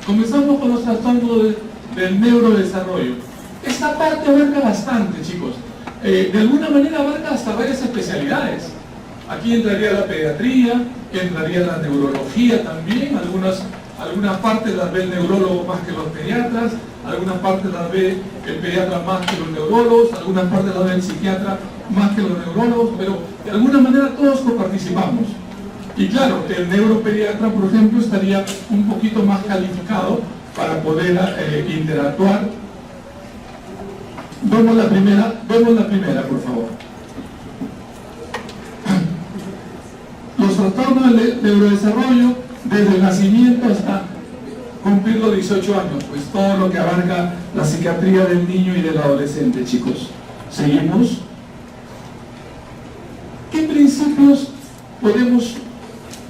Comenzamos con los trastornos del neurodesarrollo. Esta parte abarca bastante, chicos. De alguna manera abarca hasta varias especialidades. Aquí entraría la pediatría, entraría la neurología también, algunas partes las ve el neurólogo más que los pediatras, algunas partes las ve el pediatra más que los neurólogos, algunas partes las ve el psiquiatra más que los neurólogos, pero de alguna manera todos coparticipamos. Y claro, el neuropediatra, por ejemplo, estaría un poquito más calificado para poder interactuar. Vemos la primera, por favor. Los trastornos del neurodesarrollo desde el nacimiento hasta cumplir los 18 años, pues todo lo que abarca la psiquiatría del niño y del adolescente, chicos. Seguimos. ¿Qué principios podemos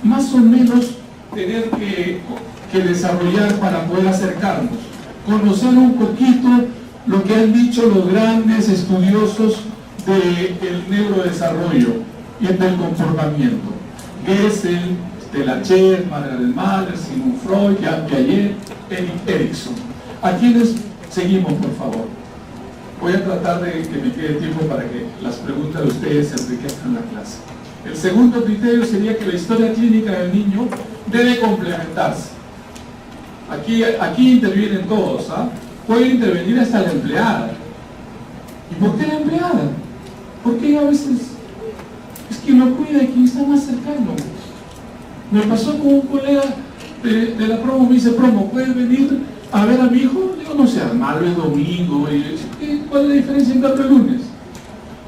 más o menos tener que desarrollar para poder acercarnos? Conocer un poquito lo que han dicho los grandes estudiosos del neurodesarrollo y del comportamiento. Gessel, Delacher, Margaret Mahler, Sigmund Freud, Jean Piaget, Erik Erikson. ¿A quiénes seguimos, por favor? Voy a tratar de que me quede tiempo para que las preguntas de ustedes se enriquezcan la clase. El segundo criterio sería que la historia clínica del niño debe complementarse. Aquí intervienen todos, ¿ah? Puede intervenir hasta la empleada. ¿Y por qué la empleada? Porque a veces es quien lo cuida y quien está más cercano. Me pasó con un colega de la promo, me dice: promo, ¿puedes venir a ver a mi hijo? Digo, no sé, malo es domingo. Y yo, ¿cuál es la diferencia en cambio el lunes?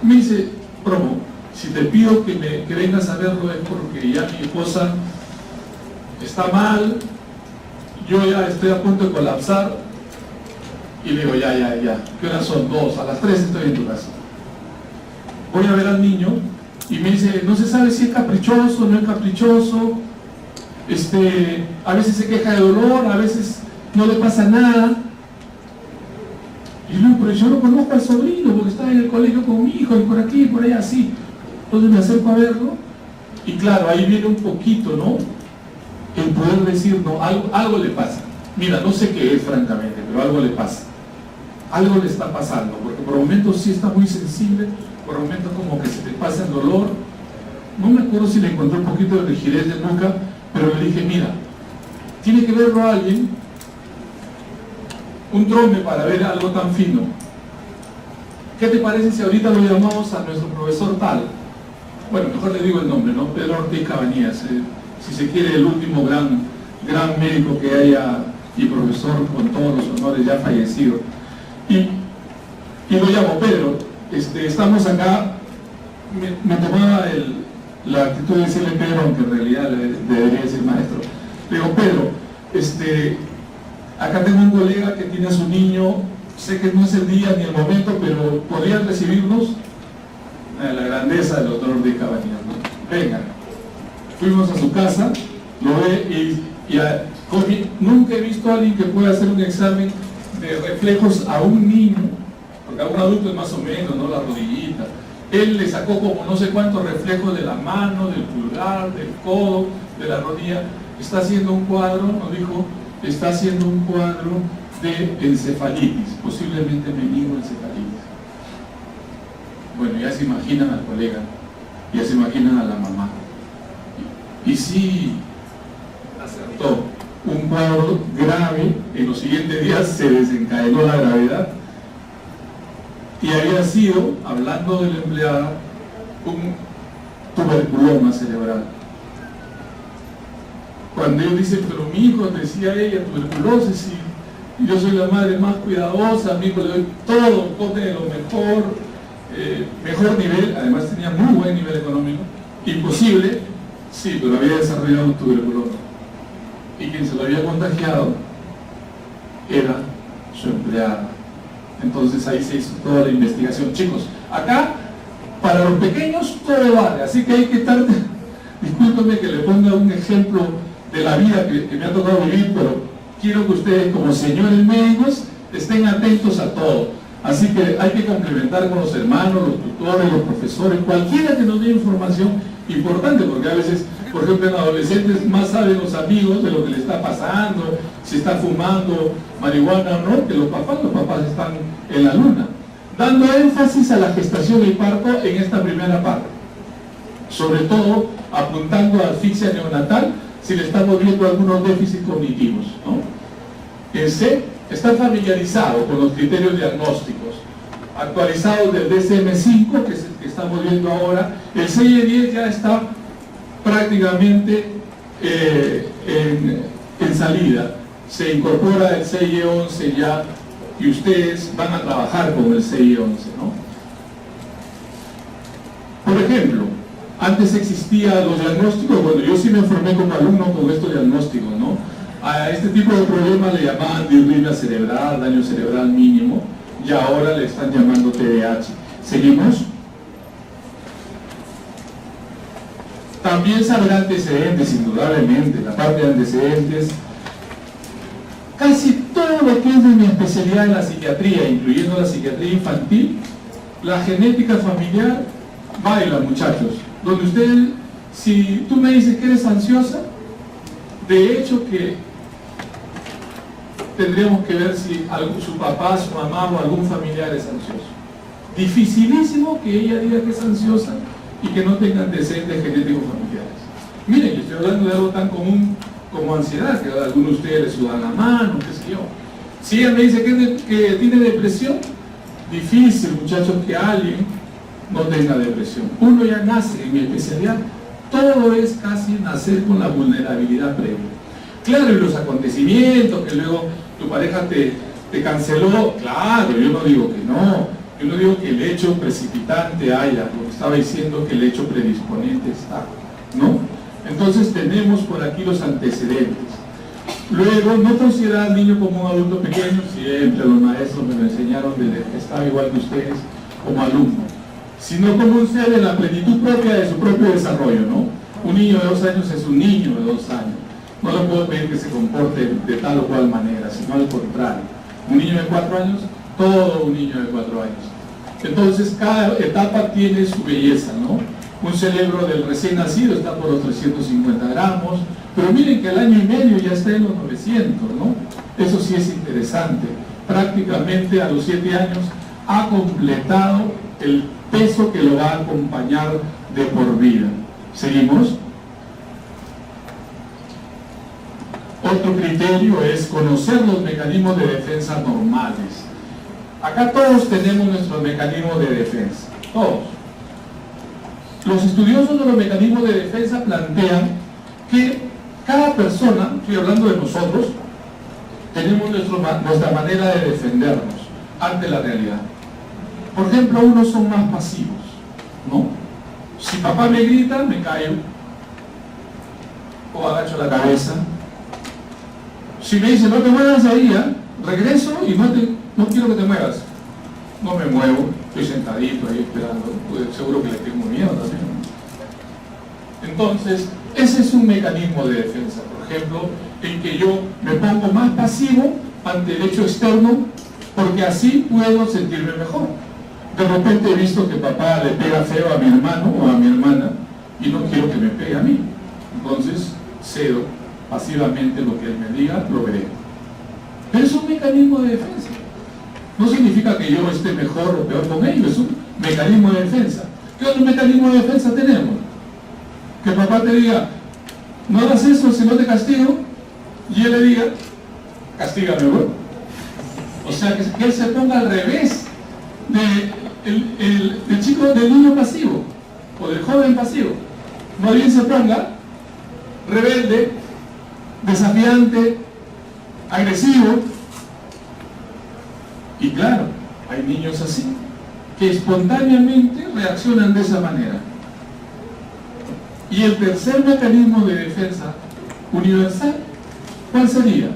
Me dice: promo, si te pido que vengas a verlo es porque ya mi esposa está mal, yo ya estoy a punto de colapsar. Y le digo, ya, ¿qué horas son? 2, a las 3 estoy en tu casa. Voy a ver al niño y me dice, no se sabe si es caprichoso, no es caprichoso, a veces se queja de dolor, a veces no le pasa nada. Y luego, pero yo no conozco al sobrino porque está en el colegio con mi hijo y por aquí y por allá así. Entonces me acerco a verlo y claro, ahí viene un poquito, ¿no? El poder decir, no, algo le pasa. Mira, no sé qué es francamente, pero algo le pasa. Algo le está pasando, porque por momentos sí está muy sensible, por momentos como que se te pasa el dolor. No me acuerdo si le encontré un poquito de rigidez de nuca, pero le dije, mira, tiene que verlo a alguien, un trombe para ver algo tan fino. ¿Qué te parece si ahorita lo llamamos a nuestro profesor tal? Bueno, mejor le digo el nombre, ¿no? Pedro Ortiz Cabañas, si se quiere el último gran médico que haya y profesor con todos los honores, ya fallecido. Y lo llamo, Pedro, estamos acá. Me tomaba la actitud de decirle Pedro, aunque en realidad le debería decir maestro. Le digo, Pedro, acá tengo un colega que tiene a su niño, sé que no es el día ni el momento, pero ¿podrían recibirnos? La grandeza del doctor Ortiz Cabañas, ¿no? Venga. Fuimos a su casa, lo ve nunca he visto a alguien que pueda hacer un examen de reflejos a un niño, porque a un adulto es más o menos, ¿no? La rodillita. Él le sacó como no sé cuántos reflejos de la mano, del pulgar, del codo, de la rodilla. Está haciendo un cuadro, nos dijo, está haciendo un cuadro de encefalitis, posiblemente meningoencefalitis. Bueno, ya se imaginan al colega, ya se imaginan a la mamá. Y sí, acertó. Un cuadro grave, en los siguientes días se desencadenó la gravedad y había sido, hablando de la empleada, un tuberculoma cerebral. Cuando ellos dicen, pero mi hijo, decía ella, tuberculosis, y yo soy la madre más cuidadosa, a mi hijo le doy todo, cote de lo mejor nivel, además tenía muy buen nivel económico, imposible, sí, pero había desarrollado un tuberculoma. Y quien se lo había contagiado era su empleada. Entonces ahí se hizo toda la investigación. Chicos, acá para los pequeños todo vale, así que hay que estar, discúlpenme que le ponga un ejemplo de la vida que me ha tocado vivir, pero quiero que ustedes como señores médicos estén atentos a todo. Así que hay que complementar con los hermanos, los tutores, los profesores, cualquiera que nos dé información importante, porque a veces Por ejemplo, en adolescentes más saben los amigos de lo que le está pasando, si está fumando marihuana o no, que los papás están en la luna. Dando énfasis a la gestación y parto en esta primera parte. Sobre todo apuntando a asfixia neonatal si le estamos viendo algunos déficits cognitivos, ¿no? En C, está familiarizado con los criterios diagnósticos actualizados del DSM-5, que es el que estamos viendo ahora. El CIE-10 ya está prácticamente en salida. Se incorpora el CIE-11 ya y ustedes van a trabajar con el CIE-11, ¿no? Por ejemplo, antes existían los diagnósticos. Bueno, yo sí me formé como alumno con estos diagnósticos, ¿no? A este tipo de problemas le llamaban disritmia cerebral, daño cerebral mínimo, y ahora le están llamando TDAH. ¿Seguimos? También sabrá antecedentes, indudablemente, la parte de antecedentes. Casi todo lo que es de mi especialidad en la psiquiatría, incluyendo la psiquiatría infantil, la genética familiar, baila, muchachos. Donde usted, si tú me dices que eres ansiosa, de hecho que tendríamos que ver si su papá, su mamá o algún familiar es ansioso. Dificilísimo que ella diga que es ansiosa y que no tenga antecedentes genéticos familiares. Miren, yo estoy hablando de algo tan común como ansiedad, que a algunos de ustedes les sudan la mano, qué sé yo. Si ella me dice que tiene depresión, difícil, muchachos, que alguien no tenga depresión. Uno ya nace, en mi especialidad, todo es casi nacer con la vulnerabilidad previa. Claro, y los acontecimientos, que luego tu pareja te canceló, claro, yo no digo que no, yo no digo que el hecho precipitante haya, lo que estaba diciendo que el hecho predisponente está, ¿no? Entonces tenemos por aquí los antecedentes. Luego, no considerar al niño como un adulto pequeño, siempre los maestros me lo enseñaron desde que estaba igual que ustedes como alumno, sino como un ser en la plenitud propia de su propio desarrollo, ¿no? Un niño de 2 años es un niño de 2 años. No le puedo pedir que se comporte de tal o cual manera, sino al contrario. Un niño de 4 años, todo un niño de 4 años. Entonces, cada etapa tiene su belleza, ¿no? Un cerebro del recién nacido está por los 350 gramos, pero miren que al año y medio ya está en los 900, ¿no? Eso sí es interesante. Prácticamente a los 7 años ha completado el peso que lo va a acompañar de por vida. ¿Seguimos? Otro criterio es conocer los mecanismos de defensa normales. Acá todos tenemos nuestros mecanismos de defensa, todos. Los estudiosos de los mecanismos de defensa plantean que cada persona, estoy hablando de nosotros, tenemos nuestra manera de defendernos ante la realidad. Por ejemplo, unos son más pasivos, ¿no? Si papá me grita, me callo o agacho la cabeza. Si me dice no te muevas ahí, regreso y no quiero que te muevas. No me muevo, estoy sentadito ahí esperando, pues seguro que le tengo miedo también. Entonces, ese es un mecanismo de defensa, por ejemplo, en que yo me pongo más pasivo ante el hecho externo, porque así puedo sentirme mejor. De repente he visto que papá le pega feo a mi hermano o a mi hermana y no quiero que me pegue a mí. Entonces cedo pasivamente lo que él me diga, lo veré. Pero es un mecanismo de defensa. No significa que yo esté mejor o peor con ellos, es un mecanismo de defensa. ¿Qué otro mecanismo de defensa tenemos? Que papá te diga, no hagas eso si no te castigo, y él le diga, castígame, güey. O sea, que él se ponga al revés del chico, del niño pasivo o del joven pasivo. Más bien se ponga rebelde, desafiante, agresivo. Y claro, hay niños así que espontáneamente reaccionan de esa manera. Y el tercer mecanismo de defensa universal, ¿cuál sería?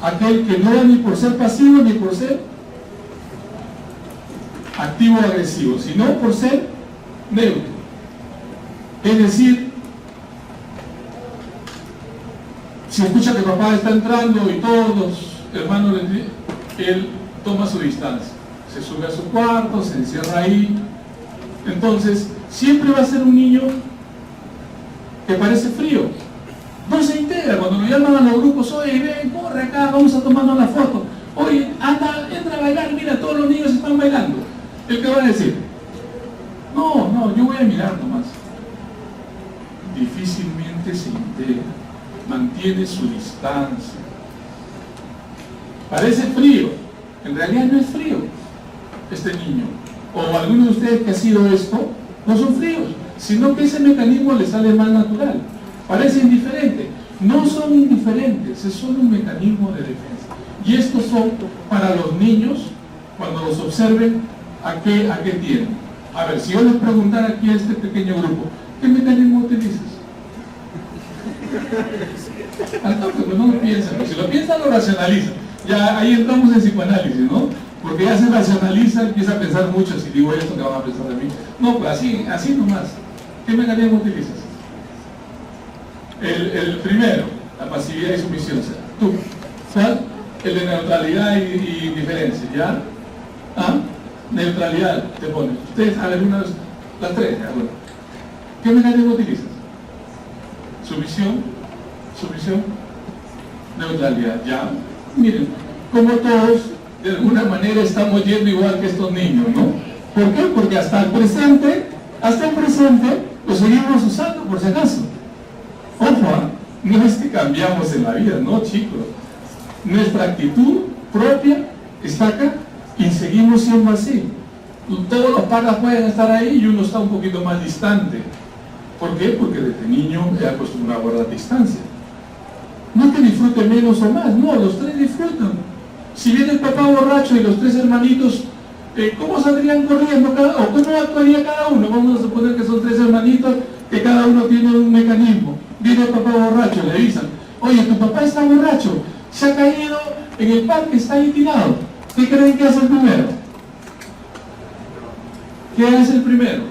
Aquel que no da ni por ser pasivo ni por ser activo o agresivo, sino por ser neutro. Es decir, si escucha que papá está entrando y todos los hermanos le dicen, él toma su distancia, se sube a su cuarto, se encierra ahí. Entonces, siempre va a ser un niño que parece frío. No se integra. Cuando lo llaman a los grupos, oye, ven, corre acá, vamos a tomarnos la foto. Oye, anda, entra a bailar, mira, todos los niños están bailando. ¿El qué va a decir? No, yo voy a mirar nomás. Difícilmente se integra, mantiene su distancia. Parece frío, en realidad no es frío este niño. O alguno de ustedes que ha sido esto, no son fríos, sino que ese mecanismo le sale más natural. Parece indiferente, no son indiferentes, es solo un mecanismo de defensa. Y estos son para los niños, cuando los observen, ¿a qué tienen? A ver, si yo les preguntara aquí a este pequeño grupo, ¿qué mecanismo utilizas? Al toque, pues no lo piensan, pero si lo piensan lo racionalizan. Ya ahí entramos en psicoanálisis, ¿no? Porque ya se racionaliza, empieza a pensar mucho, si digo esto, ¿qué van a pensar de mí? No, pues así nomás. ¿Qué mecanismo utilizas? El primero, la pasividad y sumisión. Tú, ¿sabes? El de neutralidad y diferencia, ¿ya? ¿Ah? Neutralidad, te pones. Ustedes saben una vez, las tres, ¿ya? Bueno. ¿Qué mecanismo utilizas? Sumisión, neutralidad, ¿ya? Miren, como todos, de alguna manera estamos yendo igual que estos niños, ¿no? ¿Por qué? Porque hasta el presente, lo seguimos usando, por si acaso. Ojo, no es que cambiamos en la vida, no, chicos. Nuestra actitud propia está acá y seguimos siendo así. Todos los patas pueden estar ahí y uno está un poquito más distante. ¿Por qué? Porque desde niño he acostumbrado a guardar distancia. No es que disfrute menos o más, no, los tres disfrutan. Si viene el papá borracho y los tres hermanitos, ¿cómo saldrían corriendo o cómo actuaría cada uno? Vamos a suponer que son tres hermanitos, que cada uno tiene un mecanismo. Viene el papá borracho, le avisan, oye, tu papá está borracho, se ha caído en el parque, está ahí tirado. ¿Qué creen que hace el primero? ¿Qué hace el primero?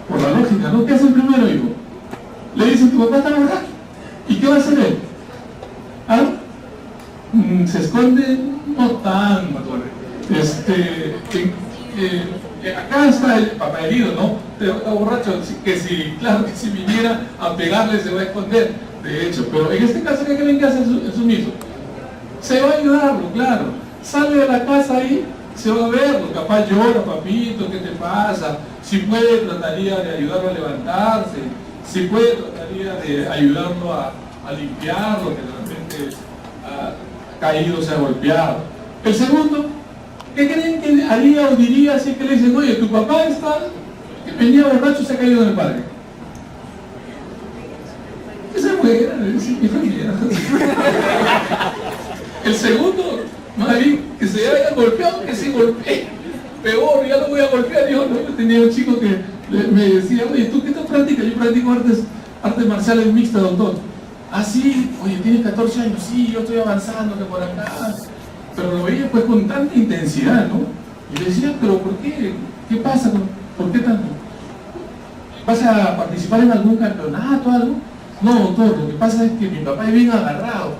Por la lógica, ¿no? ¿Qué hace el primero, hijo? Le dicen, tu papá está borracho. ¿Y qué va a hacer él? ¿Ah? Se esconde, no tanto. Acá está el papá herido, ¿no? Está borracho, claro que si viniera a pegarle se va a esconder, de hecho. Pero en este caso, ¿qué creen que hace el sumiso? Se va a ayudarlo, claro. Sale de la casa ahí, se va a verlo. Capaz llora, papito, ¿qué te pasa? Si puede, trataría de ayudarlo a levantarse. Si puede, trataría de ayudarlo a limpiarlo, que de repente ha caído, se ha golpeado. El segundo, ¿qué creen que haría o diría si que le dicen, oye, tu papá que venía borracho, se ha caído en el parque? Que se muera, El segundo, más bien, que se haya golpeado, que se golpee. Peor, ya lo voy a golpear. Yo tenía un chico que me decía, oye, ¿tú qué te practicas? Yo practico artes marciales mixtas, doctor. Ah, sí, oye, tienes 14 años, sí, yo estoy avanzando, que por acá. Pero lo veía pues con tanta intensidad, ¿no? Y le decía, ¿pero por qué? ¿Qué pasa? ¿Por qué tanto? ¿Vas a participar en algún campeonato o algo? No, doctor, lo que pasa es que mi papá es bien agarrado,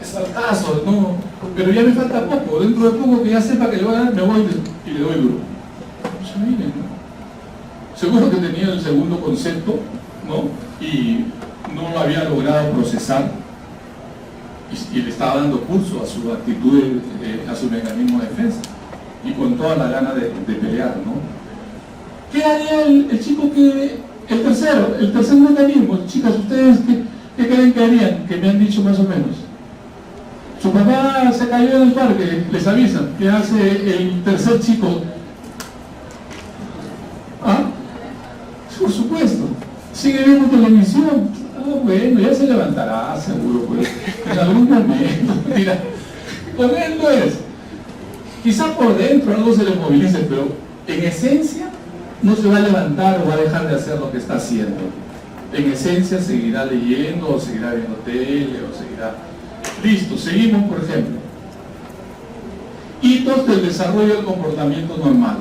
es saltazo, no, pero ya me falta poco, dentro de poco que ya sepa que le voy a dar, me voy y le doy duro. Pues miren, ¿no? Seguro que tenía el segundo concepto, ¿no? Y no lo había logrado procesar y le estaba dando curso a su actitud, a su mecanismo de defensa y con toda la gana de pelear, ¿no? ¿Qué haría el chico el tercer mecanismo? Chicas, ¿ustedes qué creen que harían? Que me han dicho más o menos. Su papá se cayó en el parque, les avisan. ¿Qué hace el tercer chico? ¿Ah? Por supuesto. Sigue viendo televisión. Ah, bueno, ya se levantará, seguro, pues. En algún momento. Mira, con él no es. Quizá por dentro algo se le movilice, pero en esencia no se va a levantar o va a dejar de hacer lo que está haciendo. En esencia seguirá leyendo, o seguirá viendo tele, o seguirá... Listo, seguimos, por ejemplo. Hitos del desarrollo del comportamiento normal.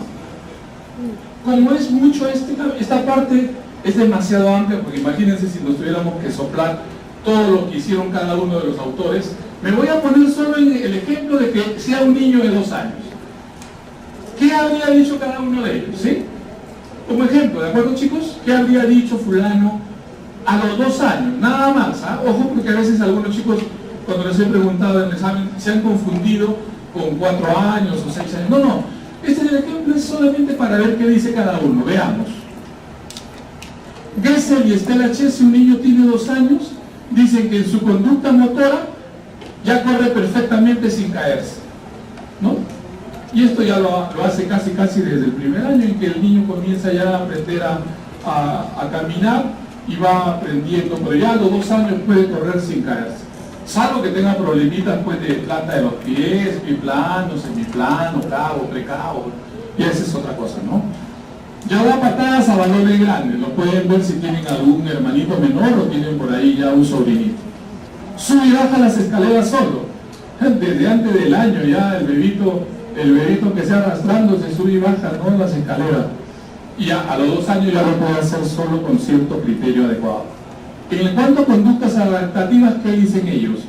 Como es mucho esta parte, es demasiado amplia, porque imagínense si nos tuviéramos que soplar todo lo que hicieron cada uno de los autores. Me voy a poner solo en el ejemplo de que sea un niño de 2 años. ¿Qué habría dicho cada uno de ellos? ¿Sí? Como ejemplo, ¿de acuerdo, chicos? ¿Qué habría dicho fulano a los 2 años, nada más. Ojo, porque a veces algunos chicos, cuando les he preguntado en el examen, se han confundido con 4 años o 6 años. No, este ejemplo es solamente para ver qué dice cada uno. Veamos. Gesell y Estela Che, si un niño tiene 2 años, dicen que en su conducta motora ya corre perfectamente sin caerse, ¿no? Y esto ya lo hace casi desde el primer año en que el niño comienza ya a aprender a caminar y va aprendiendo, pero ya a los 2 años puede correr sin caerse. Salvo que tenga problemitas pues de planta de los pies, biplano, semiplano, cabo, precabo, y esa es otra cosa, ¿no? Ya da patadas a balones grandes, lo pueden ver si tienen algún hermanito menor o tienen por ahí ya un sobrinito. Sube y baja las escaleras solo, desde antes del año ya el bebito que se arrastrando se sube y baja, ¿no?, las escaleras. Y ya a los 2 años ya lo puede hacer solo con cierto criterio adecuado. En cuanto a conductas adaptativas, ¿qué dicen ellos?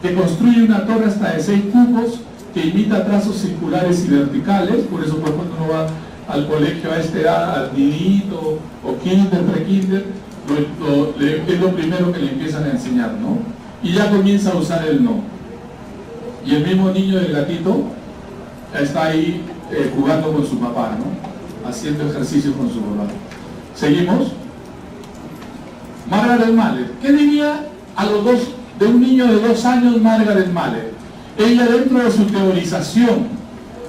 Que construye una torre hasta de 6 cubos, que imita trazos circulares y verticales, por eso pues, cuando uno va al colegio a esta edad, al nidito o kinder, pre-kinder, es lo primero que le empiezan a enseñar, ¿no? Y ya comienza a usar el no. Y el mismo niño del gatito está ahí jugando con su papá, ¿no? Haciendo ejercicio con su papá. ¿Seguimos? Margaret Mahler. ¿Qué diría de un niño de 2 años Margaret Mahler? Ella, dentro de su teorización,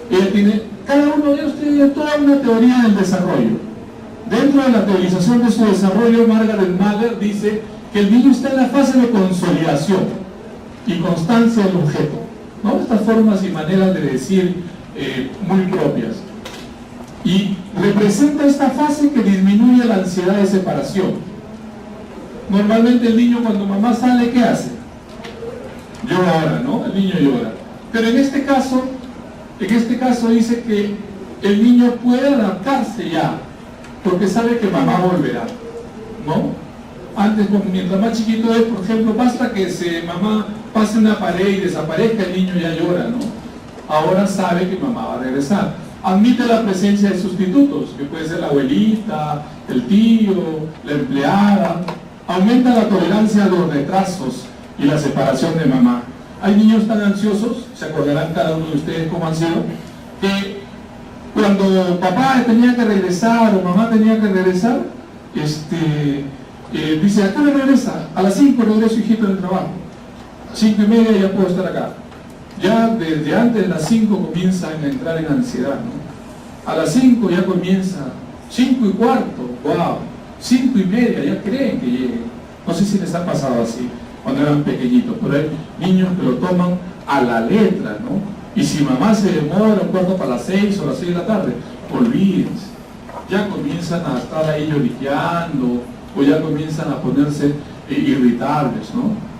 ella tiene, cada uno de ellos tiene toda una teoría del desarrollo. Dentro de la teorización de su desarrollo, Margaret Mahler dice que el niño está en la fase de consolidación y constancia del objeto, ¿no? Estas formas y maneras de decir muy propias. Y representa esta fase que disminuye la ansiedad de separación. Normalmente el niño cuando mamá sale, ¿qué hace? Llora, ¿no? El niño llora. Pero en este caso dice que el niño puede adaptarse ya, porque sabe que mamá volverá, ¿no? Antes, mientras más chiquito es, por ejemplo, basta que mamá pase una pared y desaparezca, el niño ya llora, ¿no? Ahora sabe que mamá va a regresar. Admite la presencia de sustitutos, que puede ser la abuelita, el tío, la empleada. Aumenta la tolerancia a los retrasos y la separación de mamá. Hay niños tan ansiosos, se acordarán cada uno de ustedes cómo han sido, que cuando papá tenía que regresar o mamá tenía que regresar, dice, ¿a qué hora regresa? A las 5 regreso, hijito, del trabajo. 5:30 ya puedo estar acá. Ya desde antes de las 5 comienzan a entrar en ansiedad, ¿no? A las 5 ya comienza, 5:15, wow, 5:30, ya creen que lleguen. No sé si les ha pasado así cuando eran pequeñitos, pero hay niños que lo toman a la letra, ¿no? Y si mamá se demora un cuarto para las 6 o las 6 de la tarde, olvídense. Ya comienzan a estar ahí lloriqueando o ya comienzan a ponerse irritables, ¿no?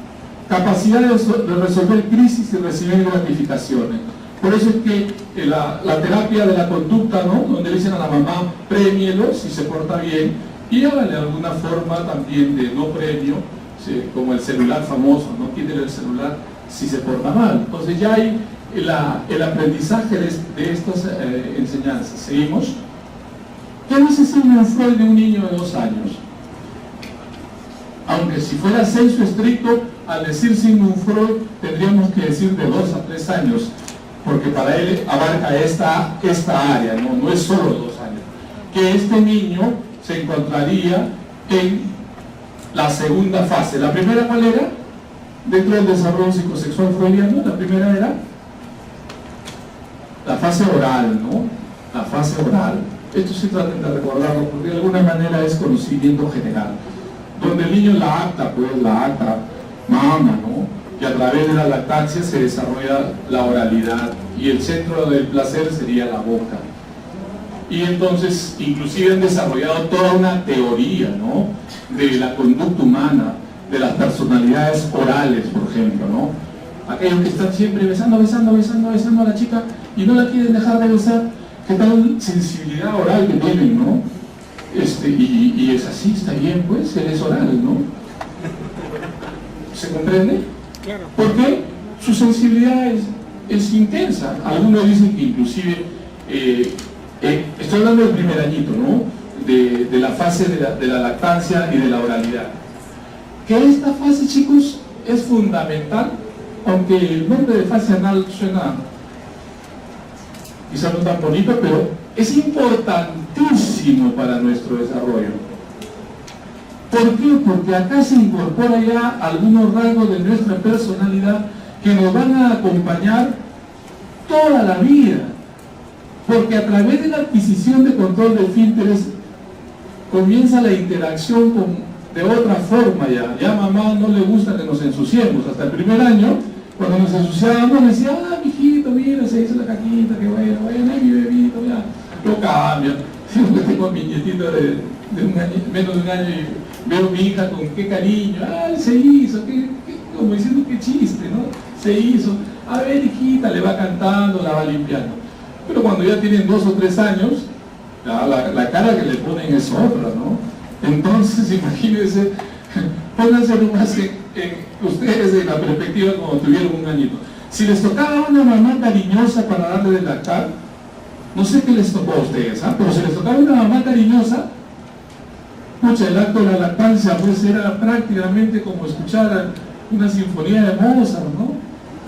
Capacidad de resolver crisis y recibir gratificaciones. Por eso es que la terapia de la conducta, ¿no?, donde le dicen a la mamá, premielo si se porta bien, y hágale alguna forma también de no premio, como el celular famoso, no quítele el celular si se porta mal. Entonces ya hay el aprendizaje de estas enseñanzas. ¿Seguimos? ¿Qué dice Sigmund Freud de un niño de 2 años? Aunque si fuera censo estricto, al decir Sigmund Freud tendríamos que decir de 2 a 3 años, porque para él abarca esta área, no es solo 2 años. Que este niño se encontraría en la segunda fase. ¿La primera cuál era? Dentro del desarrollo psicosexual freudiano, la primera era la fase oral, ¿no? La fase oral. Esto sí traten de recordarlo, porque de alguna manera es conocimiento general. Donde el niño la acta mama, ¿no? Y a través de la lactancia se desarrolla la oralidad y el centro del placer sería la boca. Y entonces inclusive han desarrollado toda una teoría, ¿no?, de la conducta humana, de las personalidades orales, por ejemplo, ¿no? Aquellos que están siempre besando a la chica y no la quieren dejar de besar, qué tal sensibilidad oral que tienen, ¿no? Y es así, está bien, pues, él es oral, ¿no? ¿Se comprende? Claro. Porque su sensibilidad es intensa. Algunos dicen que inclusive, estoy hablando del primer añito, ¿no?, de la fase de la lactancia y de la oralidad. que esta fase, chicos, es fundamental, aunque el nombre de fase anal suena quizá no tan bonito, pero es importantísimo para nuestro desarrollo. ¿Por qué? Porque acá se incorpora ya algunos rasgos de nuestra personalidad que nos van a acompañar toda la vida. Porque a través de la adquisición de control de esfínteres comienza la interacción de otra forma ya. Ya a mamá no le gusta que nos ensuciemos. Hasta el primer año, cuando nos ensuciábamos, decía, mijito, mira, se hizo la caquita, qué bueno, ahí mi bebito, ya. Lo cambia. Siempre tengo a mi nietita de un año, menos de un año, y veo a mi hija con qué cariño, se hizo, como diciendo qué chiste, ¿no? Se hizo, a ver, hijita, le va cantando, la va limpiando. Pero cuando ya tienen 2 o 3 años, la cara que le ponen es otra, ¿no? Entonces, imagínense, pónganse nomás ustedes en la perspectiva como tuvieron un añito. Si les tocaba una mamá cariñosa para darle de lactar, no sé qué les tocó a ustedes, pero si les tocaba una mamá cariñosa, pucha, el acto de la lactancia pues era prácticamente como escuchar una sinfonía de Mozart, ¿no?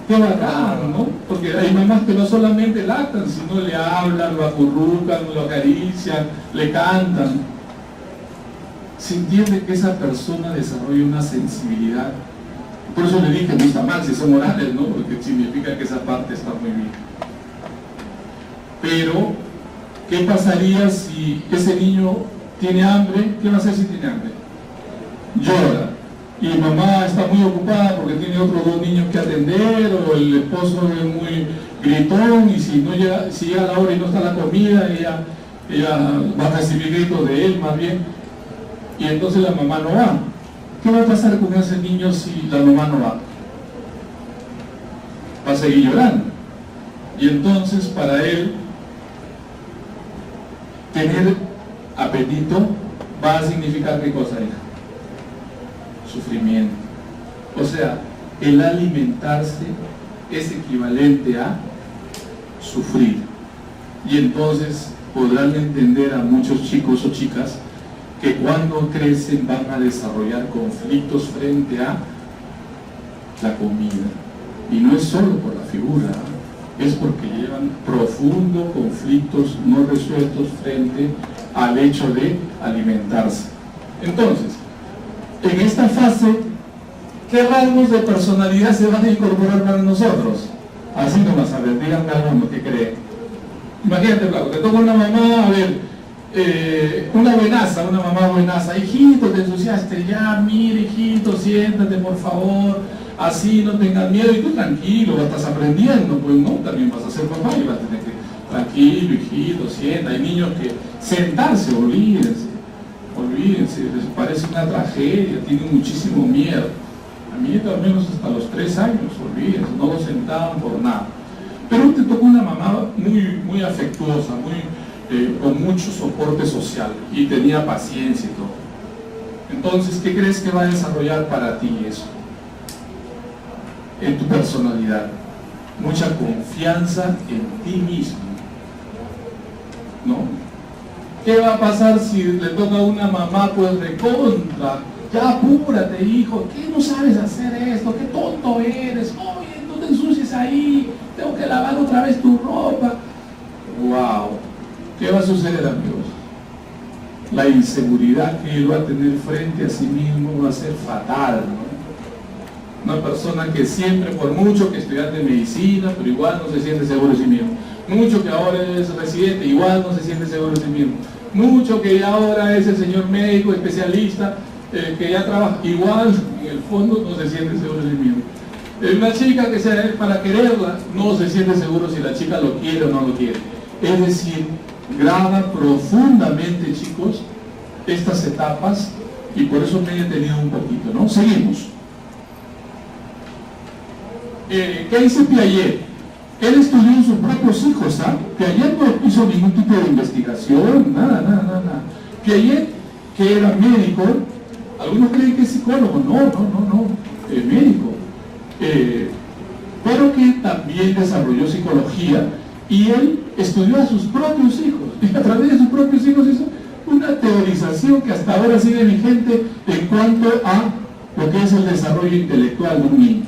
Qué bacán, ¿no? Porque hay mamás que no solamente lactan, sino le hablan, lo acurrucan, lo acarician, le cantan. Se entiende que esa persona desarrolla una sensibilidad. Por eso le dije, no está mal si son orales, ¿no? Porque significa que esa parte está muy bien. Pero, ¿qué pasaría si ese niño tiene hambre? ¿Qué va a hacer si tiene hambre? Llora. Y mamá está muy ocupada porque tiene otros 2 niños que atender, o el esposo es muy gritón, y si llega la hora y no está la comida, ella va a recibir gritos de él más bien, y entonces la mamá no va. ¿Qué va a pasar con ese niño si la mamá no va? Va a seguir llorando. Y entonces para él tener apetito va a significar ¿qué cosa, hija? Sufrimiento. O sea, el alimentarse es equivalente a sufrir. Y entonces podrán entender a muchos chicos o chicas que cuando crecen van a desarrollar conflictos frente a la comida. Y no es solo por la figura, es porque llevan profundos conflictos no resueltos frente al hecho de alimentarse. Entonces, en esta fase, ¿qué rasgos de personalidad se van a incorporar para nosotros? Así nomás, a ver, díganme alguno que creen. Imagínate, Flaco, te toca una mamá, a ver, una mamá buenaza, hijito, te ensuciaste, ya, mire, hijito, siéntate, por favor, así, no tengas miedo, y tú tranquilo, estás aprendiendo, pues no, también vas a ser papá y vas a tener que, tranquilo, hijito, sienta. Hay niños que sentarse, olvídense, les parece una tragedia, tienen muchísimo miedo. A mí al menos hasta los 3 años, olvídense, no lo sentaban por nada. Pero te tocó una mamá muy afectuosa, con mucho soporte social, y tenía paciencia y todo. Entonces, ¿qué crees que va a desarrollar para ti eso? En tu personalidad, mucha confianza en ti mismo, ¿no? ¿Qué va a pasar si le toca a una mamá pues recontra? Ya apúrate, hijo, ¿qué no sabes hacer esto? ¿Qué tonto eres? Oye, no te ensucies ahí, tengo que lavar otra vez tu ropa. ¡Wow! ¿Qué va a suceder, amigos? La inseguridad que él va a tener frente a sí mismo va a ser fatal, ¿no? Una persona que siempre, por mucho que estudiante de medicina, pero igual no se siente seguro de sí mismo. Mucho que ahora es residente, igual no se siente seguro de sí mismo. Mucho que ahora es el señor médico, especialista, que ya trabaja, igual en el fondo no se siente seguro de sí mismo. Una chica que sea para quererla, no se siente seguro si la chica lo quiere o no lo quiere. Es decir, graba profundamente, chicos, estas etapas, y por eso me he detenido un poquito, ¿no? Seguimos. ¿Qué dice Piaget? Él estudió en sus propios hijos, Piaget no hizo ningún tipo de investigación, nada. Piaget, que era médico, algunos creen que es psicólogo, no, médico, pero que también desarrolló psicología, y él estudió a sus propios hijos, y a través de sus propios hijos hizo una teorización que hasta ahora sigue vigente en cuanto a lo que es el desarrollo intelectual de un niño.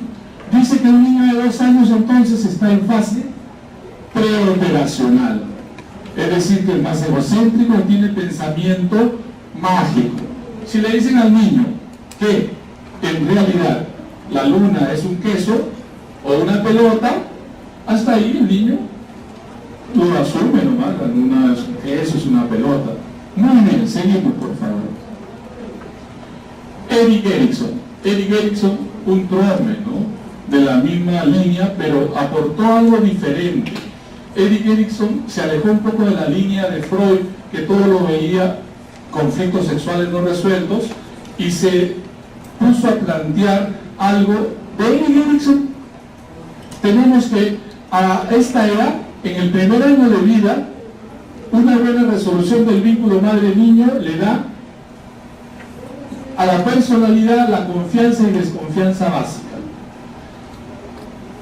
Dice que un niño de 2 años entonces está en fase preoperacional, es decir, que es más egocéntrico, tiene pensamiento mágico. Si le dicen al niño que en realidad la luna es un queso o una pelota, hasta ahí el niño lo asume nomás, la luna es un queso, es una pelota. Muy bien, seguimos por favor. Erik Erikson, un trome, ¿no?, de la misma línea, pero aportó algo diferente. Erik Erikson se alejó un poco de la línea de Freud, que todo lo veía conflictos sexuales no resueltos, y se puso a plantear algo de Erik Erikson. Tenemos que a esta edad, en el primer año de vida, una buena resolución del vínculo madre-niño le da a la personalidad la confianza y desconfianza básica.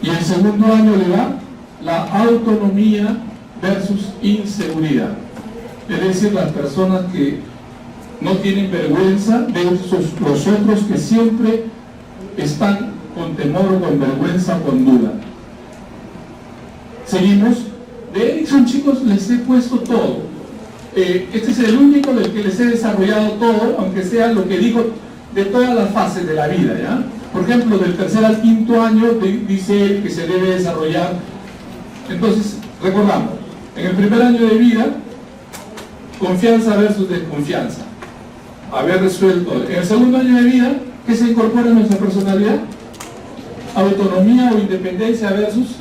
Y el segundo año le da la autonomía versus inseguridad. Es decir, las personas que no tienen vergüenza versus los otros que siempre están con temor o con vergüenza o con duda. Seguimos. De Erikson, chicos, les he puesto todo. Este es el único del que les he desarrollado todo, aunque sea lo que digo de todas las fases de la vida, ¿ya? Por ejemplo, del 3er al 5.º año dice él que se debe desarrollar. Entonces, recordamos, en el primer año de vida, confianza versus desconfianza, haber resuelto. En el segundo año de vida, ¿qué se incorpora en nuestra personalidad? Autonomía o independencia versus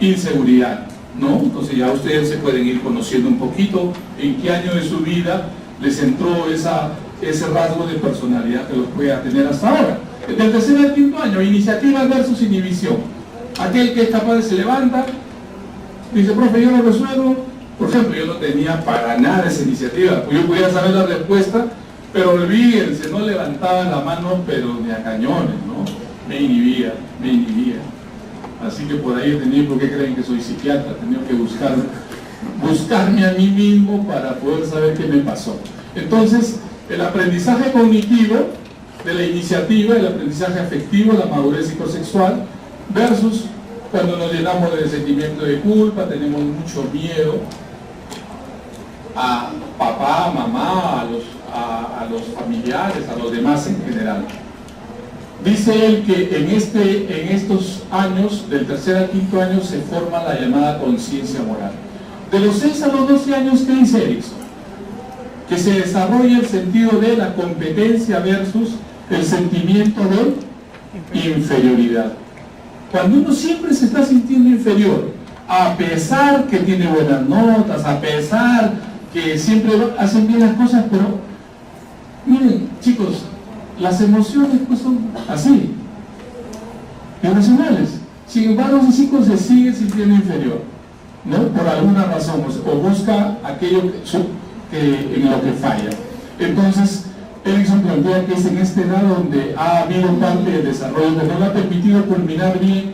inseguridad, ¿no? Entonces ya ustedes se pueden ir conociendo un poquito en qué año de su vida les entró ese rasgo de personalidad que los puede tener hasta ahora. Del 3er al 5.º año, iniciativa versus inhibición. Aquel que es capaz de se levanta, dice, profe, yo lo resuelvo. Por ejemplo, yo no tenía para nada esa iniciativa, yo podía saber la respuesta, pero olvídense, no levantaba la mano, pero ni a cañones, ¿no? Me inhibía. Así que por ahí he tenido, ¿por qué creen que soy psiquiatra? He tenido que buscarme a mí mismo para poder saber qué me pasó. Entonces, el aprendizaje cognitivo de la iniciativa, el aprendizaje afectivo, la madurez psicosexual, versus cuando nos llenamos de sentimiento de culpa, tenemos mucho miedo a papá, a mamá, a los familiares, a los demás en general. Dice él que en estos años, del 3er al 5.º año, se forma la llamada conciencia moral. De los 6 a los 12 años, ¿qué dice Erikson? Que se desarrolla el sentido de la competencia versus el sentimiento de inferioridad. Cuando uno siempre se está sintiendo inferior, a pesar que tiene buenas notas, a pesar que siempre hacen bien las cosas, pero miren, chicos, las emociones pues son así, emocionales. Sin embargo, ese chico se sigue sintiendo inferior, ¿no? Por alguna razón, o busca aquello en lo que falla. Entonces, Erikson plantea que es en esta edad donde ha habido parte del desarrollo que no le ha permitido culminar bien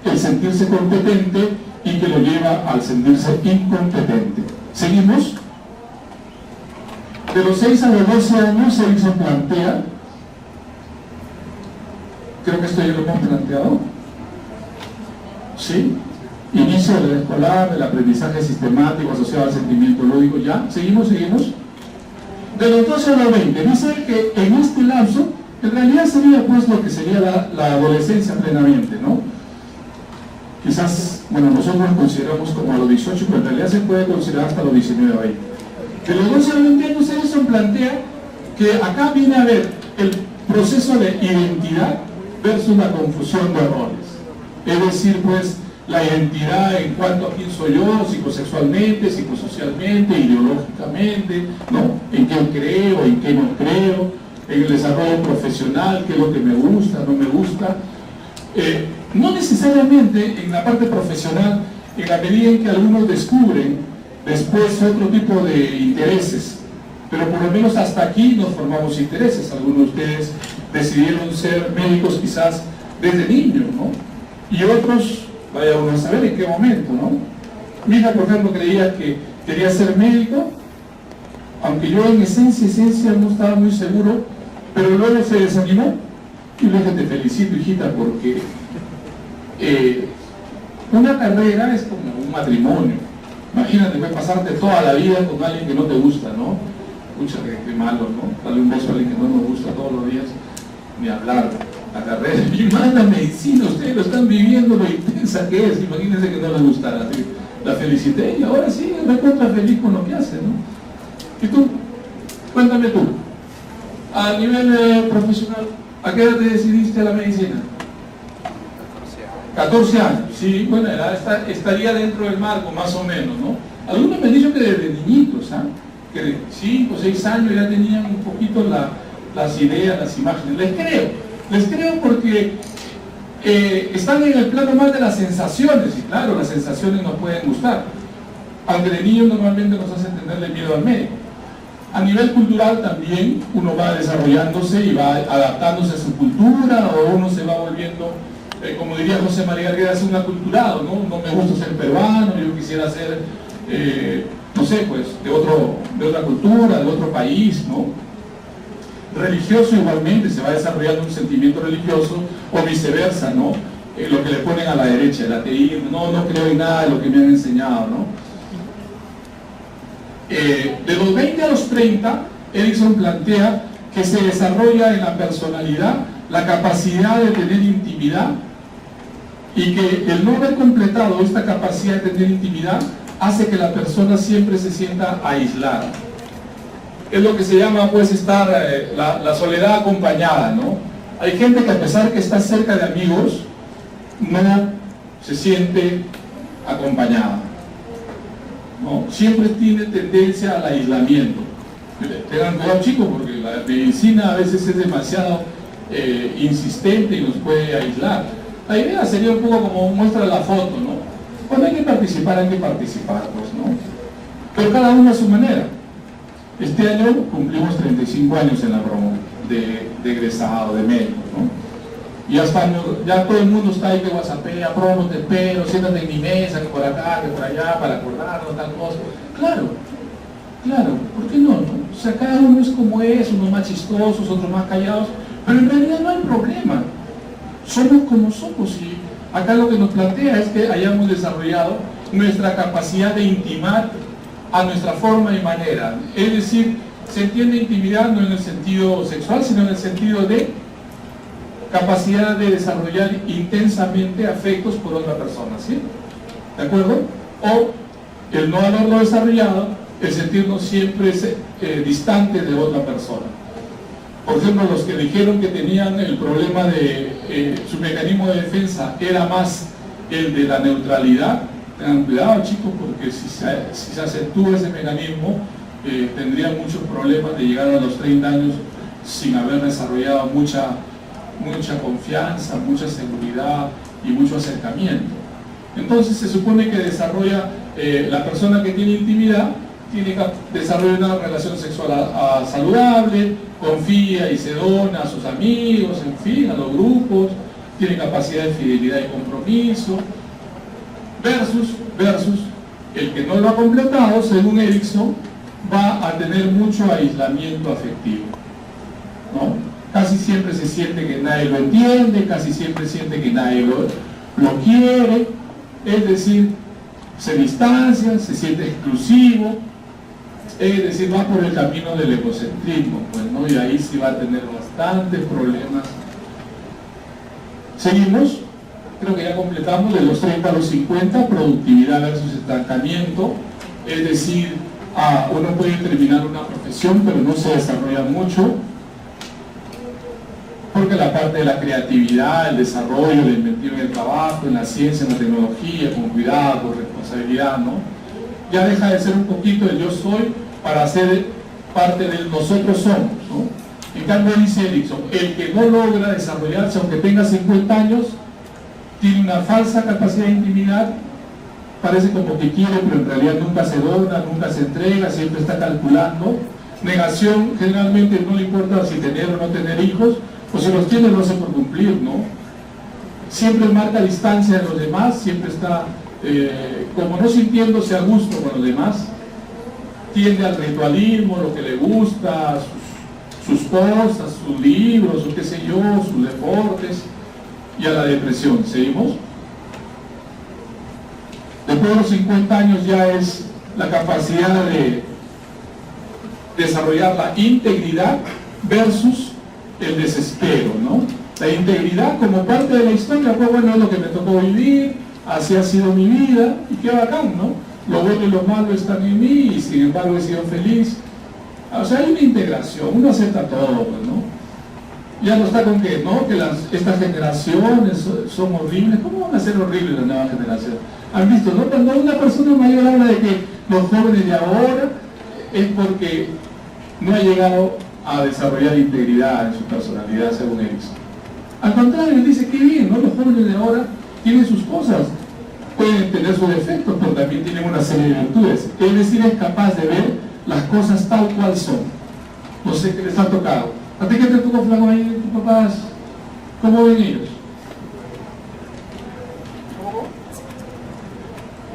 el sentirse competente y que lo lleva al sentirse incompetente. ¿Seguimos? De los 6 a los 12 años, Erikson plantea, creo que esto ya lo hemos planteado, ¿sí? Inicio del escolar, del aprendizaje sistemático asociado al sentimiento lúdico. ¿Ya? ¿Seguimos? De los 12 a los 20, dice que en este lapso, en realidad sería pues lo que sería la adolescencia plenamente, ¿no? Quizás, bueno, nosotros nos consideramos como a los 18, pero en realidad se puede considerar hasta los 19 o 20. De los 12 a los 20 años, Erikson plantea que acá viene a ver el proceso de identidad versus la confusión de roles. Es decir, pues, la identidad en cuanto a quién soy yo, psicosexualmente, psicosocialmente, ideológicamente, ¿no? En qué creo, en qué no creo, en el desarrollo profesional, qué es lo que me gusta, no me gusta. No necesariamente en la parte profesional, en la medida en que algunos descubren después otro tipo de intereses, pero por lo menos hasta aquí nos formamos intereses. Algunos de ustedes decidieron ser médicos quizás desde niños, ¿no? Y otros, vaya uno a saber en qué momento, ¿no? Mi hija, por ejemplo, creía que quería ser médico, aunque yo en esencia no estaba muy seguro, pero luego se desanimó. Y le dije, te felicito, hijita, porque una carrera es como un matrimonio. Imagínate, puedes pasarte toda la vida con alguien que no te gusta, ¿no? Pucha, qué malo, ¿no? Darle un beso a alguien que no nos gusta todos los días, ni hablar. La carrera, mi hermana, la medicina, ustedes lo están viviendo, lo intensa que es. Imagínense que no les gustara. La felicité y ahora sí, me encuentro feliz con lo que hace, ¿no? ¿Y tú? Cuéntame tú. A nivel profesional, ¿a qué edad te decidiste a la medicina? 14 años, sí, bueno, estaría dentro del marco, más o menos, ¿no? Algunos me han dicho que desde niñitos, ¿ah? Que de 5 o 6 años ya tenían un poquito las ideas, las imágenes. Les creo porque están en el plano más de las sensaciones, y claro, las sensaciones nos pueden gustar, aunque de niños normalmente nos hace tenerle miedo al médico. A nivel cultural también uno va desarrollándose y va adaptándose a su cultura, o uno se va volviendo, como diría José María Arguedas, un aculturado, ¿no? No me gusta ser peruano, yo quisiera ser, no sé, pues, de otra cultura, de otro país, ¿no? Religioso igualmente, se va desarrollando un sentimiento religioso, o viceversa, ¿no? Lo que le ponen a la derecha, el ateísmo, no creo en nada de lo que me han enseñado, ¿no? De los 20 a los 30, Erikson plantea que se desarrolla en la personalidad la capacidad de tener intimidad, y que el no haber completado esta capacidad de tener intimidad hace que la persona siempre se sienta aislada. Es lo que se llama, pues, estar la soledad acompañada, ¿no? Hay gente que, a pesar que está cerca de amigos, no se siente acompañada, ¿no? Siempre tiene tendencia al aislamiento. Tengan cuidado, chicos, porque la medicina a veces es demasiado insistente y nos puede aislar. La idea sería un poco como muestra la foto, ¿no? Cuando hay que participar, pues, ¿no? Pero cada uno a su manera. Este año cumplimos 35 años en la promo de egresado, de médico, ¿no? Y ya todo el mundo está ahí que whatsappea, promo, te espero, siéntate en mi mesa, que por acá, que por allá, para acordarnos, tal cosa. Claro, ¿por qué no? O sea, cada uno es como es, unos más chistosos, otros más callados, pero en realidad no hay problema. Somos como somos, y acá lo que nos plantea es que hayamos desarrollado nuestra capacidad de intimar a nuestra forma y manera. Es decir, se entiende intimidad no en el sentido sexual, sino en el sentido de capacidad de desarrollar intensamente afectos por otra persona, ¿sí? ¿De acuerdo? O el no haberlo desarrollado, el sentirnos siempre distantes de otra persona. Por ejemplo, los que dijeron que tenían el problema de su mecanismo de defensa era más el de la neutralidad, tengan cuidado, chicos, porque si se acentúa ese mecanismo, tendrían muchos problemas de llegar a los 30 años sin haber desarrollado mucha confianza, mucha seguridad y mucho acercamiento. Entonces se supone que desarrolla, la persona que tiene intimidad tiene que desarrollar una relación sexual saludable, confía y se dona a sus amigos, en fin, a los grupos, tiene capacidad de fidelidad y compromiso, versus el que no lo ha completado, según Erikson, va a tener mucho aislamiento afectivo, ¿no? Casi siempre se siente que nadie lo entiende, casi siempre siente que nadie lo quiere, es decir, se distancia, se siente exclusivo, es decir, va por el camino del egocentrismo, pues, ¿no? Y ahí sí va a tener bastantes problemas. Seguimos, creo que ya completamos, de los 30 a los 50, productividad versus estancamiento, es decir, uno puede terminar una profesión, pero no se desarrolla mucho, porque la parte de la creatividad, el desarrollo, la inventiva en el trabajo, en la ciencia, en la tecnología, con cuidado, con responsabilidad, ¿no? Ya deja de ser un poquito el yo soy para ser parte del nosotros somos, ¿no? En cambio, dice Erikson, el que no logra desarrollarse, aunque tenga 50 años, tiene una falsa capacidad de intimidad, parece como que quiere, pero en realidad nunca se dona, nunca se entrega, siempre está calculando. Negación, generalmente no le importa si tener o no tener hijos, pues si los tiene lo hace por cumplir, ¿no? Siempre marca distancia de los demás, siempre está como no sintiéndose a gusto con los demás, tiende al ritualismo, lo que le gusta, sus sus cosas, sus libros, o qué sé yo, sus deportes, y a la depresión. ¿Seguimos? Después de los 50 años ya es la capacidad de desarrollar la integridad versus el desespero, ¿no? La integridad como parte de la historia, pues bueno, es lo que me tocó vivir, así ha sido mi vida, y qué bacán, ¿no? Lo bueno y lo malo están en mí, y sin embargo he sido feliz. O sea, hay una integración, uno acepta todo, pues, ¿no? Ya no está con que, ¿no? Que estas generaciones son horribles. ¿Cómo van a ser horribles las nuevas generaciones? Han visto, ¿no? Cuando una persona mayor habla de que los jóvenes de ahora es porque no ha llegado a desarrollar integridad en su personalidad, según Erickson. Al contrario, él dice que bien, ¿no? Los jóvenes de ahora tienen sus cosas, pueden tener sus defectos, pero también tienen una serie de virtudes. Es decir, es capaz de ver las cosas tal cual son. No sé qué les ha tocado. ¿A ti qué te tocó, flaco, ahí, tus papás? ¿Cómo ven ellos? ¿Cómo?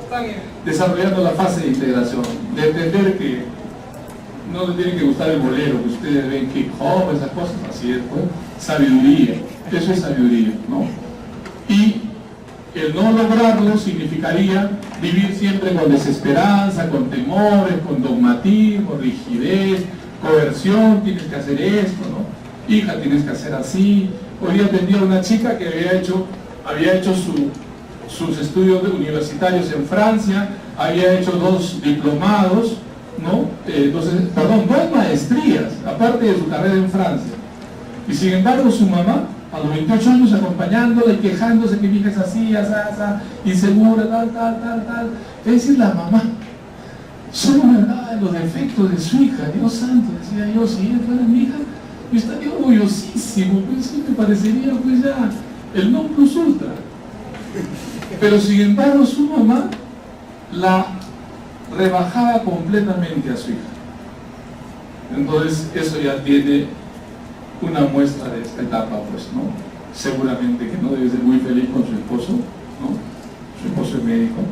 Están desarrollando la fase de integración, de entender que no les tiene que gustar el bolero, que ustedes ven hip hop, esas cosas, así es, pues, sabiduría, eso es sabiduría, ¿no? Y el no lograrlo significaría vivir siempre con desesperanza, con temores, con dogmatismo, rigidez, coerción, tienes que hacer esto, ¿no? Hija, tienes que hacer así. Hoy día atendí a una chica que había hecho sus estudios universitarios en Francia, había hecho 2 diplomados, ¿no? 2 maestrías, aparte de su carrera en Francia. Y sin embargo su mamá, a los 28 años, acompañándola y quejándose que mi hija es así, insegura, tal. Es decir, la mamá solo me hablaba de los defectos de su hija. Dios santo, decía yo, si ella fuera mi hija, yo estaría orgullosísimo, pues sí, me parecería pues ya el non plus ultra. Pero sin embargo su mamá la rebajaba completamente a su hija. Entonces eso ya tiene una muestra de esta etapa, pues, ¿no? Seguramente que no debe ser muy feliz con su esposo, ¿no? Su esposo es médico,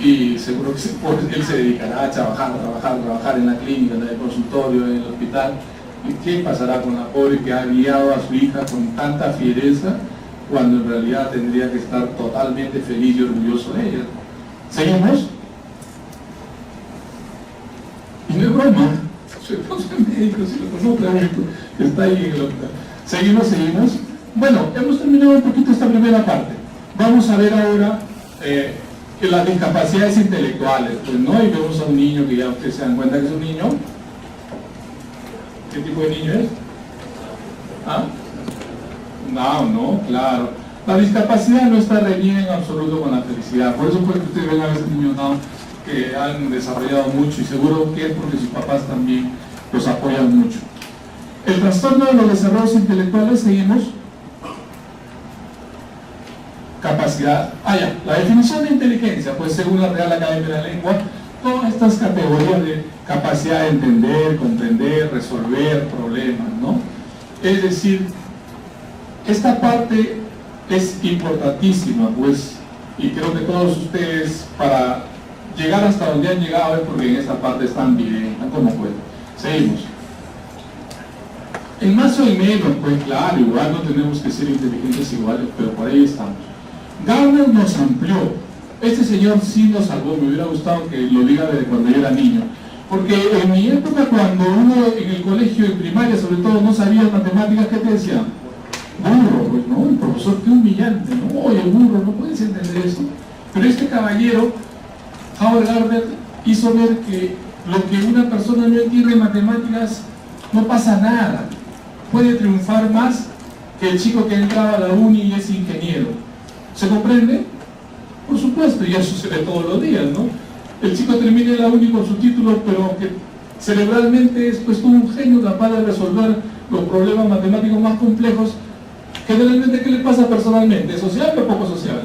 y seguro que él se dedicará a trabajar en la clínica, en el consultorio, en el hospital. ¿Y qué pasará con la pobre que ha guiado a su hija con tanta fiereza, cuando en realidad tendría que estar totalmente feliz y orgulloso de ella? ¿Seguimos? Y no es broma, su esposo es médico, si lo conozco, que está ahí en el hospital. ¿Seguimos? Bueno, hemos terminado un poquito esta primera parte. Vamos a ver ahora que las discapacidades intelectuales, pues, ¿no? Y vemos a un niño que ya ustedes se dan cuenta que es un niño. ¿Qué tipo de niño es? ¿Ah? No, claro. La discapacidad no está reñida en absoluto con la felicidad. Por eso puede que ustedes ven a veces niños que han desarrollado mucho, y seguro que es porque sus papás también los apoyan mucho. El trastorno de los desarrollos intelectuales, seguimos. Capacidad. La definición de inteligencia, pues según la Real Academia de la Lengua, todas estas categorías de capacidad de entender, comprender, resolver problemas, ¿no? Es decir, esta parte es importantísima, pues, y creo que todos ustedes, para llegar hasta donde han llegado, es porque en esta parte están bien, están como pueden. Seguimos. En más o en menos, pues claro, igual no tenemos que ser inteligentes iguales, pero por ahí estamos. Gardner nos amplió. Este señor sí nos salvó. Me hubiera gustado que lo diga desde cuando yo era niño, porque en mi época, cuando uno en el colegio, en primaria sobre todo, no sabía matemáticas, ¿qué te decían? Burro, pues, ¿no? El profesor, qué humillante, ¿no? Oye, burro, no puedes entender eso. Pero este caballero, Howard Gardner, hizo ver que lo que una persona no entiende en matemáticas, no pasa nada. Puede triunfar más que el chico que entraba a la uni y es ingeniero. ¿Se comprende? Por supuesto, y eso se ve todos los días, ¿no? El chico termina la uni con su título, pero que cerebralmente es pues un genio capaz de resolver los problemas matemáticos más complejos. Generalmente, ¿qué le pasa personalmente? ¿Sociable o poco sociable?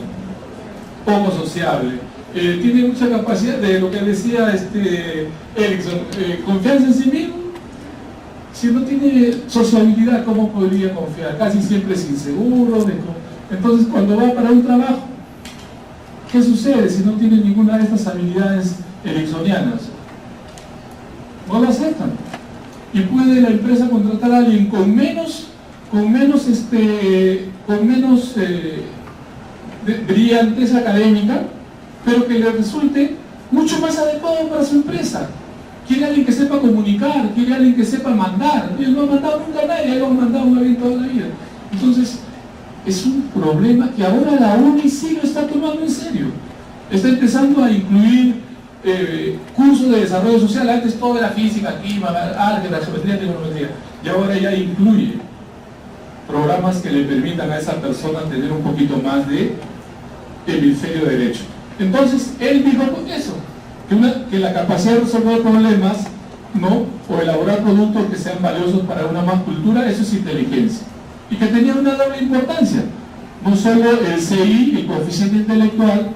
Poco sociable. Tiene mucha capacidad de lo que decía Erickson, confianza en sí mismo. Si no tiene sociabilidad, ¿cómo podría confiar? Casi siempre es inseguro. Entonces, cuando va para un trabajo, ¿qué sucede si no tiene ninguna de estas habilidades ericksonianas? No lo aceptan. y puede la empresa contratar a alguien con menos brillantez académica, pero que le resulte mucho más adecuado para su empresa. Quiere alguien que sepa comunicar, quiere alguien que sepa mandar. Él no ha mandado nunca a nadie, él lo ha mandado una vez toda la vida. Entonces, es un problema que ahora la UNI sí lo está tomando en serio. Está empezando a incluir cursos de desarrollo social. Antes todo era física, química, álgebra, geometría, trigonometría. Y ahora ya incluye programas que le permitan a esa persona tener un poquito más de hemisferio derecho. Entonces, él dijo eso, que la capacidad de resolver problemas, ¿no?, o elaborar productos que sean valiosos para una más cultura, eso es inteligencia. Y que tenía una doble importancia, no solo el CI, el coeficiente intelectual,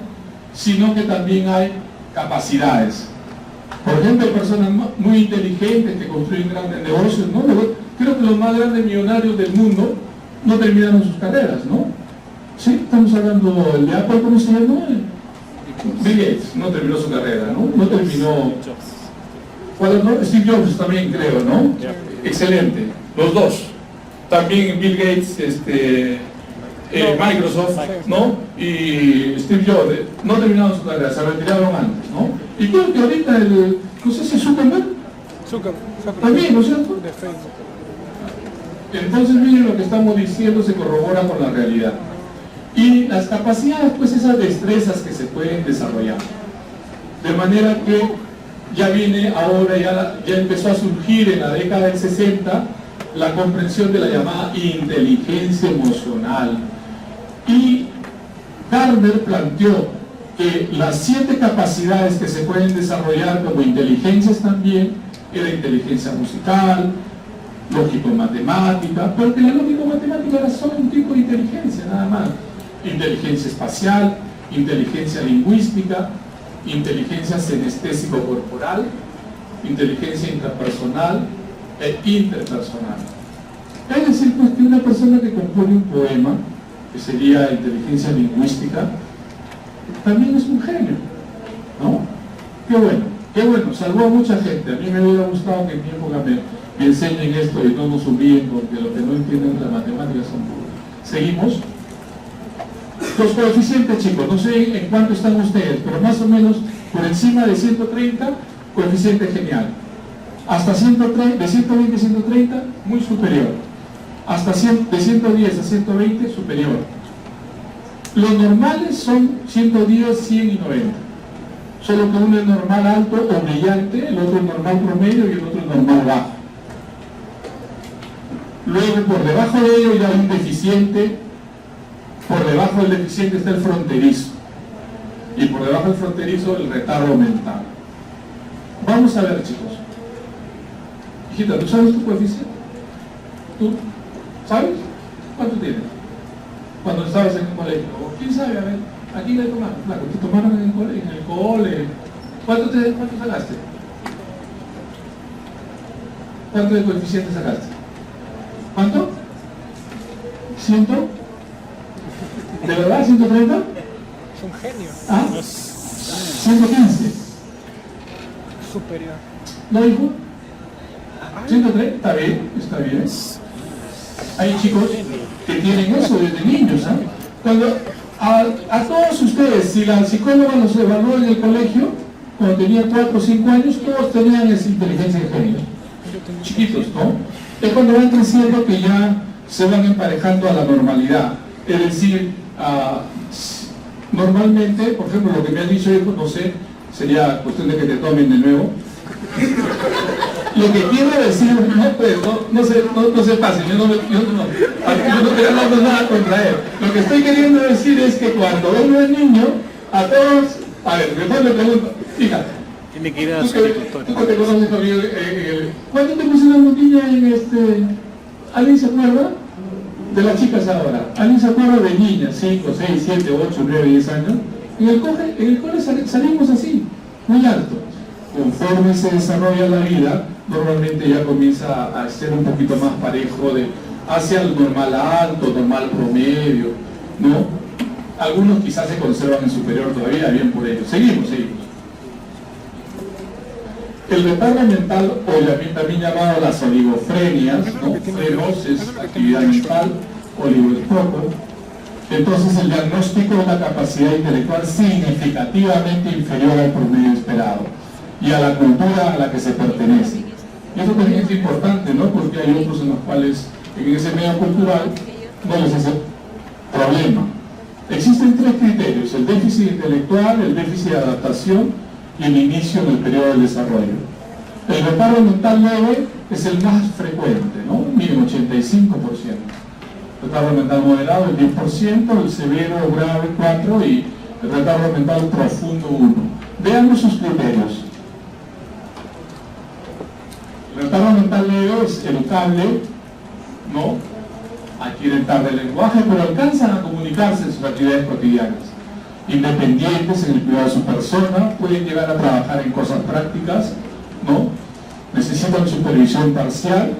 sino que también hay capacidades. Por ejemplo, hay personas muy inteligentes que construyen grandes negocios, ¿no? Creo que los más grandes millonarios del mundo no terminaron sus carreras, ¿no? Sí, estamos hablando de Apple, ¿cómo se llama? Bill Gates no terminó su carrera, ¿no? No terminó. ¿Cuál no? Steve Jobs también, creo, ¿no? Excelente, los dos. También Bill Gates, Microsoft, ¿no? Y Steve Jobs no terminaron su carrera, se retiraron antes, ¿no? Y creo que ahorita no sé si Zuckerberg también, ¿no es cierto? Entonces miren, lo que estamos diciendo se corrobora con la realidad. Y las capacidades, pues esas destrezas que se pueden desarrollar. De manera que ya viene ahora, ya empezó a surgir en la década del 60 la comprensión de la llamada inteligencia emocional. Y Gardner planteó que las 7 capacidades que se pueden desarrollar como inteligencias también era inteligencia musical, lógico-matemática, pero que la lógico-matemática era solo un tipo de inteligencia, nada más. Inteligencia espacial, inteligencia lingüística, inteligencia senestésico-corporal, inteligencia intrapersonal e interpersonal. Es decir, pues, que una persona que compone un poema, que sería inteligencia lingüística, también es un genio, ¿no? Qué bueno, salvó a mucha gente. A mí me hubiera gustado que en mi época me enseñen esto y no nos humillen, porque lo que no entienden las matemáticas son puras. Seguimos. Los coeficientes, chicos, no sé en cuánto están ustedes, pero más o menos por encima de 130, coeficiente genial. Hasta 130, de 120 a 130, muy superior. Hasta de 110 a 120, superior. Los normales son 110, 100 y 90. Solo que uno es normal alto o brillante, el otro es normal promedio y el otro es normal bajo. Luego, por debajo de ello ya hay un deficiente. Por debajo del deficiente está el fronterizo. Y por debajo del fronterizo el retardo mental. Vamos a ver, chicos. Hijita, ¿tú sabes tu coeficiente? ¿Tú sabes? ¿Cuánto tienes? Cuando estabas en el colegio. ¿Quién sabe? A ver, ¿aquí le tomaron? Claro, ¿te tomaron en el cole? ¿Cuánto sacaste? ¿Cuánto de coeficiente sacaste? ¿Cuánto? ¿100? ¿De verdad? ¿130? Es un genio. ¿Ah? 115. Superior. ¿No, hijo? 130, está bien. Hay chicos que tienen eso desde niños, ¿ah? Cuando a todos ustedes, si la psicóloga los evaluó en el colegio, cuando tenían 4 o 5 años, todos tenían esa inteligencia de genio. Chiquitos, ¿no? Es cuando van creciendo que ya se van emparejando a la normalidad. Es decir, normalmente, por ejemplo, lo que me han dicho, hijo, no sé, sería cuestión de que te tomen de nuevo. Lo que quiero decir, no se pasen, yo no quiero hablar nada contra él. Lo que estoy queriendo decir es que cuando uno es niño, a todos, a ver, después le pregunto, hija, tiene que ir a su agricultor. ¿Tú que te conoces conmigo? ¿Cuánto te pusieron la niña en ¿Alguien se acuerda? De las chicas ahora. ¿Alguien se acuerda de niñas? 5, 6, 7, 8, 9, 10 años. En el cole salimos así, muy alto. Conforme se desarrolla la vida, normalmente ya comienza a ser un poquito más parejo hacia el normal alto, normal promedio, ¿no? Algunos quizás se conservan en superior todavía, bien por ello. Seguimos. El retardo mental, o también llamado las oligofrenias, ¿no? Frenos es actividad mental, oligo es poco. Entonces el diagnóstico es la capacidad intelectual significativamente inferior al promedio esperado y a la cultura a la que se pertenece. Y eso también es importante, ¿no? Porque hay otros en los cuales en ese medio cultural no les hace problema. Existen tres criterios: el déficit intelectual, el déficit de adaptación y el inicio del periodo del desarrollo. El retardo mental leve es el más frecuente, ¿no? Miren, 85%. Retardo mental moderado, el 10%, el severo o grave, 4%, y el retardo mental profundo, 1%. Veamos sus criterios. El retardo mental leve es educable, ¿no? Adquieren tarde el lenguaje, pero alcanzan a comunicarse en sus actividades cotidianas. Independientes en el cuidado de su persona, pueden llegar a trabajar en cosas prácticas, ¿no? Necesitan supervisión parcial,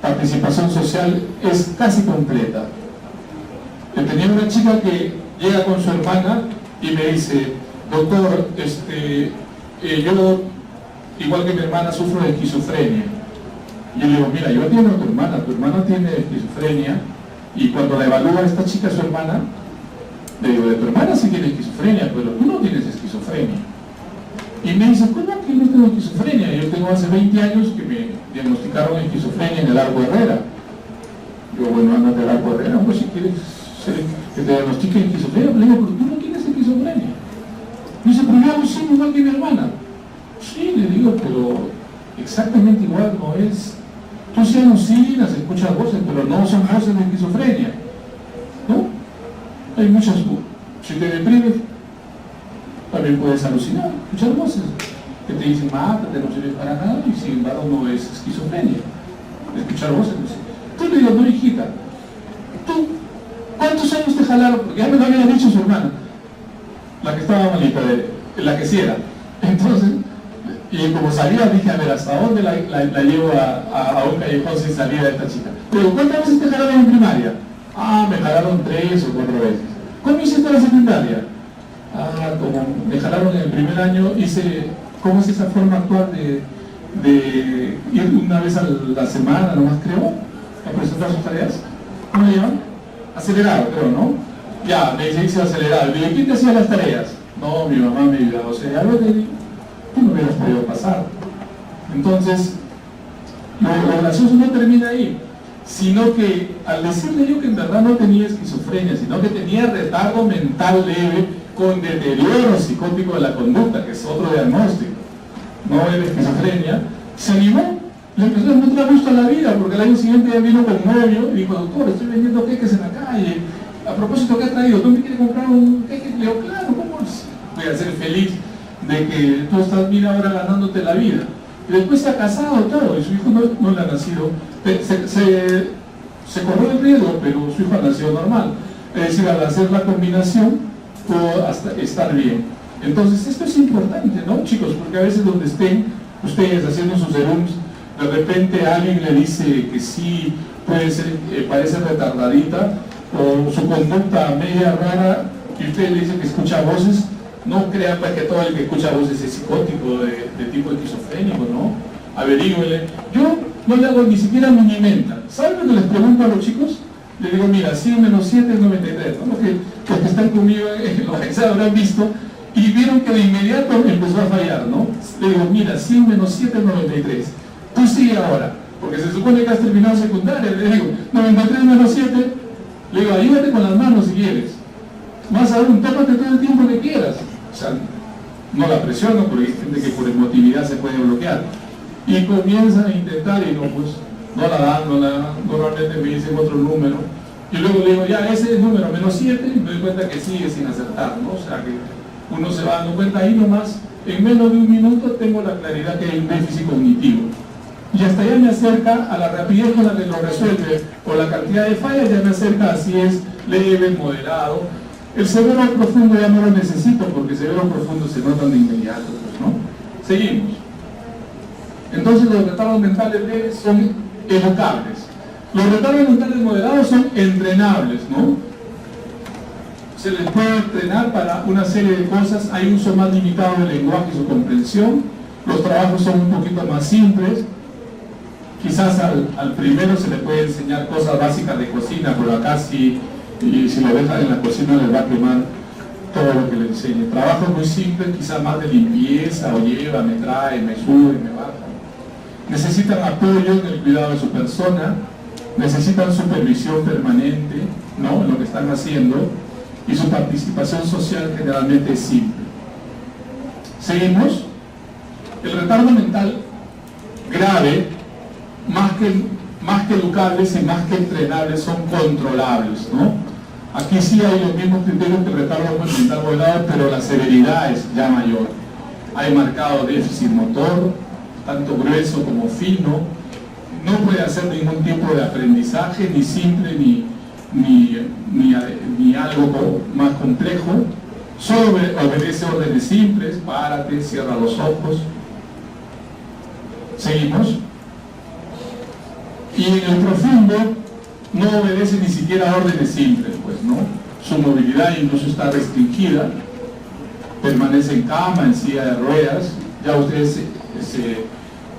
participación social es casi completa. Yo tenía una chica que llega con su hermana y me dice: doctor, yo, igual que mi hermana, sufro de esquizofrenia. Y yo le digo: mira, yo atiendo a tu hermana tiene esquizofrenia, y cuando la evalúa esta chica, su hermana, le digo: de tu hermana sí tiene esquizofrenia, pero tú no tienes esquizofrenia. Y me dice: ¿cómo que no tengo esquizofrenia? Yo tengo hace 20 años que me diagnosticaron esquizofrenia en el Arco Herrera. Yo, bueno, ándate al Arco Herrera, pues si quieres que te diagnostiquen esquizofrenia. Le digo: pero tú no tienes esquizofrenia. Me dice: pero yo alucino igual que mi hermana. Sí, le digo, pero exactamente igual no es. Tú sí alucinas, escuchas voces, pero no son voces de esquizofrenia, ¿no? Hay muchas. Si te deprimes, también puedes alucinar, escuchar voces que te dicen: mátate, no sirves para nada, y sin embargo no es esquizofrenia. Escuchar voces. Tú le digo: no, hijita, ¿tú cuántos años te jalaron? Porque ya me lo había dicho su hermana, la que estaba malita, la que sí era. Entonces, y como salía, dije: a ver, ¿hasta dónde la llevo a un callejón sin salida de esta chica? Pero ¿cuántas veces te jalaron en primaria? Ah, me jalaron 3 o 4 veces. ¿Cómo hiciste la secundaria? Ah, como me jalaron en el primer año, hice, ¿cómo es esa forma actual de ir una vez a la semana, nomás creo, a presentar sus tareas? ¿Cómo le llaman? Acelerado, creo, ¿no? Ya, me hice acelerado. Y digo: ¿quién te hacía las tareas? No, mi mamá me ayudaba. O sea, algo que tú no hubieras podido pasar. Entonces, lo gracioso no termina ahí, sino que al decirle yo que en verdad no tenía esquizofrenia, sino que tenía retardo mental leve con deterioro psicótico de la conducta, que es otro diagnóstico, no era esquizofrenia, se animó, le empezó a encontrar gusto a la vida, porque el año siguiente ya vino con novio y dijo: doctor, estoy vendiendo queques en la calle, a propósito, ¿qué ha traído? ¿Tú me quieres comprar un queque? Le digo: claro, ¿cómo voy a ser feliz de que tú estás, mira, ahora ganándote la vida? Y después se ha casado todo, y su hijo no le ha nacido, se corrió el riesgo, pero su hijo ha nacido normal. Es decir, al hacer la combinación, pudo hasta estar bien. Entonces, esto es importante, ¿no, chicos? Porque a veces donde estén ustedes haciendo sus serums, de repente alguien le dice que sí, puede ser, parece retardadita, o su conducta media rara, y usted le dice que escucha voces. No crean pues que todo el que escucha voces es psicótico de tipo esquizofrénico, ¿no? Averígüele. Yo no le hago ni siquiera mini mental. ¿Saben lo que les pregunto a los chicos? Le digo: mira, 100 menos 7 es 93, ¿no? Los que están conmigo los que habrán visto, y vieron que de inmediato empezó a fallar, ¿no? Le digo: mira, 100 menos 7 es 93. Tú sigue ahora, porque se supone que has terminado secundaria. Le digo: 93 menos 7. Le digo: ayúdate con las manos si quieres. Más aún, tómate todo el tiempo que quieras. O sea, no la presiono, porque hay gente que por emotividad se puede bloquear. Y comienza a intentar y no, pues, no la dan, normalmente me dicen otro número. Y luego le digo: ya, ese es número menos 7, y me doy cuenta que sigue sin acertar, ¿no? O sea, que uno se va dando cuenta ahí nomás. En menos de un minuto tengo la claridad que hay un déficit cognitivo. Y hasta ya me acerca a la rapidez con la que lo resuelve, o la cantidad de fallas ya me acerca a si es leve, moderado. El severo profundo ya no lo necesito, porque severo profundo se notan de inmediato, pues, ¿no? Seguimos. Entonces los retardos mentales leves son educables. Los retardos mentales moderados son entrenables, ¿no? Se les puede entrenar para una serie de cosas. Hay uso más limitado del lenguaje y su comprensión. Los trabajos son un poquito más simples. Quizás al primero se le puede enseñar cosas básicas de cocina, pero acá sí, y si lo dejan en la cocina les va a quemar todo lo que le enseñe. Trabajos muy simples, quizás más de limpieza, o lleva, me trae, me sube, me baja. Necesitan apoyo en el cuidado de su persona, necesitan supervisión permanente, ¿no?, en lo que están haciendo, y su participación social generalmente es simple. Seguimos. El retardo mental grave, más que educables y más que entrenables, son controlables, ¿no? Aquí sí hay los mismos criterios que el retardo mental moderado, pero la severidad es ya mayor. Hay marcado déficit motor, tanto grueso como fino, no puede hacer ningún tipo de aprendizaje, ni simple ni algo más complejo, solo obedece órdenes simples: párate, cierra los ojos. Seguimos. Y en el profundo no obedece ni siquiera órdenes simples, pues, ¿no? Su movilidad incluso está restringida, permanece en cama, en silla de ruedas. Ya ustedes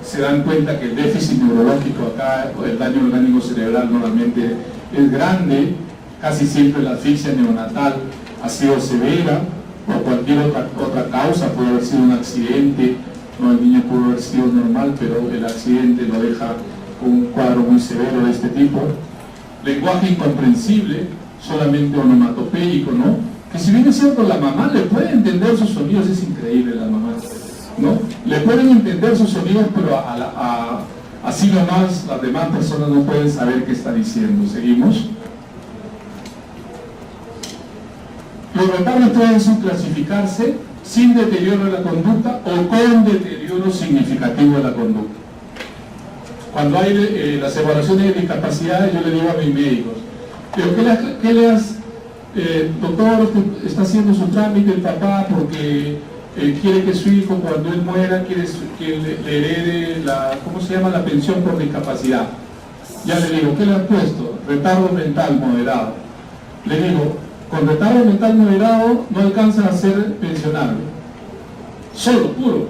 se dan cuenta que el déficit neurológico acá, el daño orgánico cerebral normalmente es grande. Casi siempre la asfixia neonatal ha sido severa, por cualquier otra causa. Puede haber sido un accidente, no, el niño pudo haber sido normal, pero el accidente lo deja con un cuadro muy severo de este tipo. Lenguaje incomprensible, solamente onomatopéyico, ¿no? Que si bien es cierto, la mamá le puede entender sus sonidos, es increíble la mamá, ¿no? Le pueden entender sus sonidos, pero así nomás las demás personas no pueden saber qué está diciendo. Seguimos. Los retardos pueden subclasificarse sin deterioro de la conducta o con deterioro significativo de la conducta. Cuando hay las evaluaciones de discapacidades, yo le digo a mis médicos, ¿qué le has, doctor, está haciendo su trámite el papá porque quiere que su hijo, cuando él muera, quiere que le herede ¿cómo se llama?, la pensión por discapacidad? Ya le digo, ¿qué le han puesto? Retardo mental moderado. Le digo, con retardo mental moderado no alcanza a ser pensionable. Solo, puro.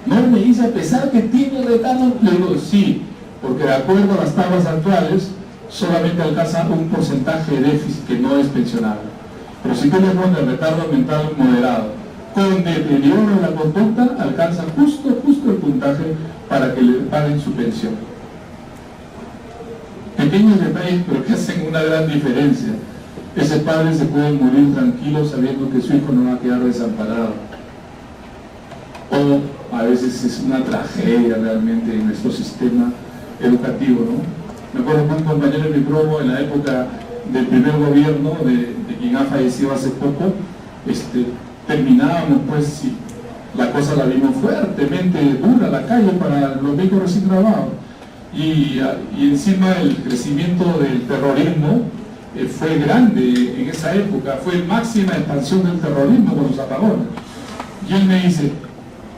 No me dice, a pesar que tiene retardo, le digo, sí, porque de acuerdo a las tablas actuales, solamente alcanza un porcentaje de déficit que no es pensionable. Pero si tú le pones retardo mental moderado, con deterioro de la conducta, alcanza justo el puntaje para que le paguen su pensión. Pequeños detalles, pero que hacen una gran diferencia. Ese padre se puede morir tranquilo sabiendo que su hijo no va a quedar desamparado. O a veces es una tragedia realmente en nuestro sistema educativo, ¿no? Me acuerdo que un compañero de mi promo, en la época del primer gobierno, de quien ha fallecido hace poco, terminábamos, pues, si la cosa la vimos fuertemente dura, la calle para los médicos recién graduados. Y encima el crecimiento del terrorismo fue grande en esa época, fue máxima expansión del terrorismo con los apagones. Y él me dice,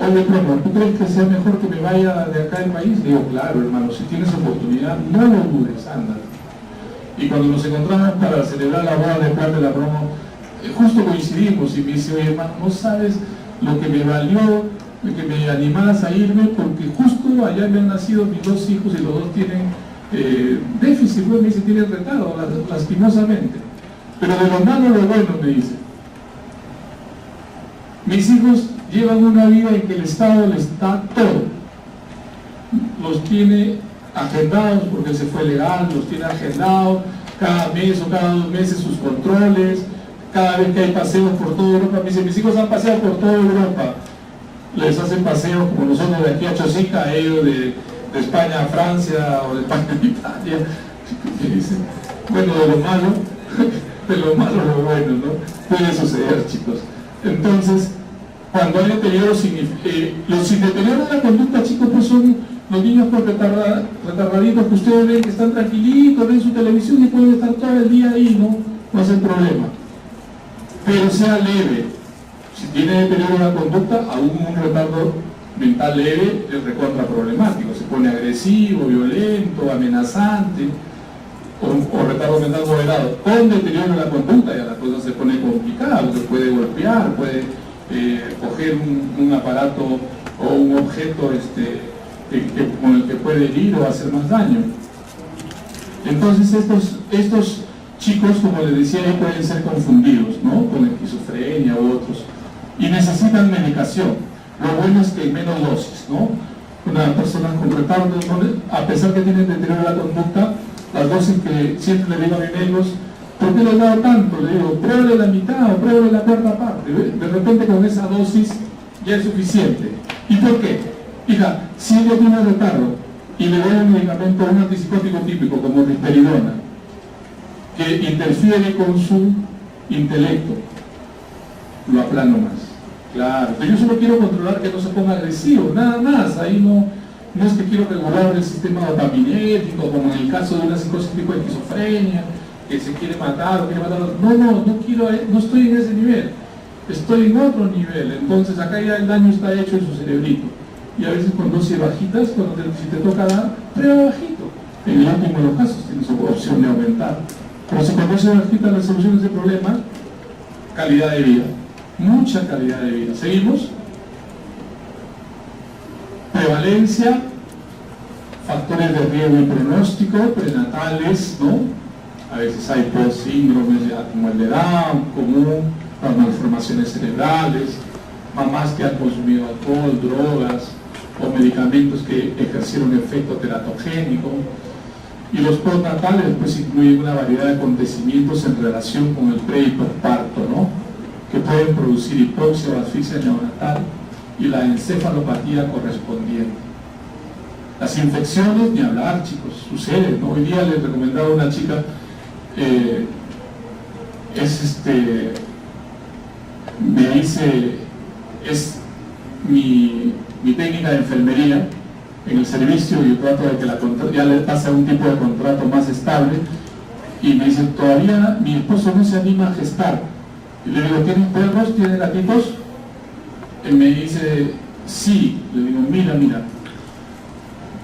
oye, promo, ¿tú crees que sea mejor que me vaya de acá del país? Le digo, claro, hermano, si tienes oportunidad, no lo dudes, anda. Y cuando nos encontramos para celebrar la boda de plata de la promo, justo coincidimos y me dice, oye, hermano, no sabes lo que me valió, que me animaras a irme, porque justo allá me han nacido mis dos hijos y los dos tienen déficit, pues, me dice, tienen retardo, lastimosamente. Pero de lo malo lo bueno, me dice. Mis hijos llevan una vida en que el Estado les da todo. Los tiene agendados porque se fue legal, los tiene agendados cada mes o cada 2 meses sus controles, cada vez que hay paseos por toda Europa. Me dice, mis hijos han paseado por toda Europa, les hacen paseos como nosotros de aquí a Chosica, ellos de España a Francia o de España a Italia. Me dice, bueno, de lo malo lo bueno, ¿no? Puede suceder, chicos. Entonces, cuando hay deterioro, los sin deterioro de la conducta, chicos, pues son los niños con retardaditos que ustedes ven que están tranquilitos, ven su televisión y pueden estar todo el día ahí, no es el problema. Pero sea leve. Si tiene deterioro de la conducta, aún un retardo mental leve es recontra problemático. Se pone agresivo, violento, amenazante, o retardo mental moderado. Con deterioro de la conducta ya la cosa se pone complicada, porque puede golpear, puede coger un aparato o un objeto con el que puede herir o hacer más daño. Entonces estos chicos, como les decía, pueden ser confundidos, ¿no?, con esquizofrenia u otros, y necesitan medicación. Lo bueno es que en menos dosis, ¿no? Una persona con retardo, a pesar que tienen deterioro de la conducta, las dosis que siempre le digo a mis médicos, ¿por qué le he dado tanto? Le digo, pruébale la mitad o pruébale la cuarta parte. De repente con esa dosis ya es suficiente. ¿Y por qué? Hija, si ella tiene retardo y le doy un medicamento, un antipsicótico típico como risperidona, que interfiere con su intelecto, lo aplano más. Claro, pero yo solo quiero controlar que no se ponga agresivo, nada más. Ahí no es que quiero regular el sistema dopaminético, como en el caso de una psicosis tipo de esquizofrenia, que se quiere matar o quiere matar. No estoy en ese nivel, estoy en otro nivel. Entonces acá ya el daño está hecho en su cerebrito. Y a veces con dosis bajitas, si te toca dar, prueba bajito. En el último de los casos tienes opción de aumentar. Pero si con dosis bajitas la solución de ese problema, calidad de vida. Mucha calidad de vida. ¿Seguimos? Prevalencia, factores de riesgo y pronóstico, prenatales, ¿no? A veces hay síndromes como el de Down, común, las malformaciones cerebrales, mamás que han consumido alcohol, drogas o medicamentos que ejercieron efecto teratogénico. Y los postnatales pues incluyen una variedad de acontecimientos en relación con el pre y postparto, ¿no?, que pueden producir hipoxia o asfixia neonatal y la encefalopatía correspondiente. Las infecciones, ni hablar, chicos, suceden, ¿no? Hoy día les recomendaba a una chica, me dice, es mi técnica de enfermería en el servicio, y yo trato de que ya le pase a un tipo de contrato más estable, y me dice, todavía mi esposo no se anima a gestar. Y le digo, ¿tienes perros? ¿Tienes gatitos? Él me dice, sí. Le digo, mira,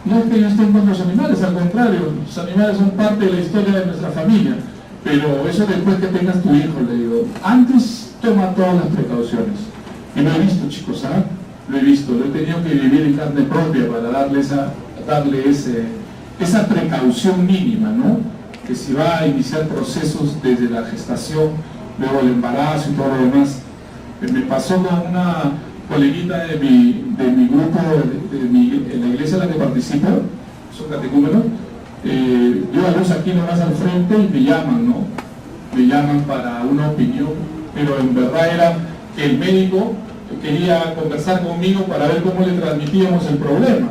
no es que yo esté en contra de los animales, al contrario, los animales son parte de la historia de nuestra familia, pero eso después que tengas tu hijo, le digo, antes toma todas las precauciones. Y lo he visto, chicos, ¿ah? Lo he visto, lo he tenido que vivir en carne propia para darle esa precaución mínima, ¿no? Que si va a iniciar procesos desde la gestación, luego el embarazo y todo lo demás. Me pasó con una coleguita de mi grupo, en la iglesia en la que participo, son catecúmenos, yo a luz aquí nomás al frente y me llaman, ¿no? Me llaman para una opinión, pero en verdad era que el médico quería conversar conmigo para ver cómo le transmitíamos el problema,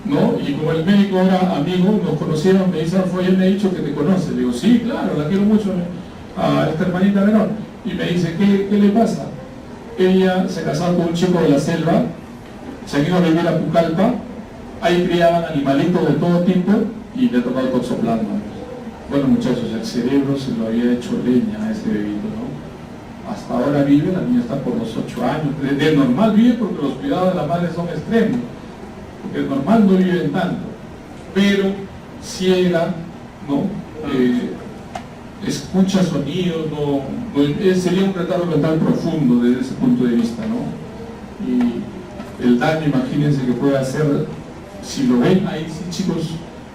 ¿no? Y como el médico era amigo, nos conocieron, me dice, fue él me ha dicho que te conoce. Le digo, sí, claro, la quiero mucho a esta hermanita menor. Y me dice, ¿qué le pasa? Ella se casó con un chico de la selva, se han ido a vivir a Pucallpa, ahí criaban animalitos de todo tipo y le ha tocado toxoplasma. Bueno, muchachos, el cerebro se lo había hecho leña a ese bebito, ¿no? Hasta ahora vive, la niña está por los 8 años. De normal vive porque los cuidados de la madre son extremos, porque de normal no viven tanto, pero ciega, ¿no? Escucha sonidos, sería un retardo mental profundo desde ese punto de vista, ¿no? Y el daño, imagínense que puede hacer, si lo ven ahí, sí, chicos,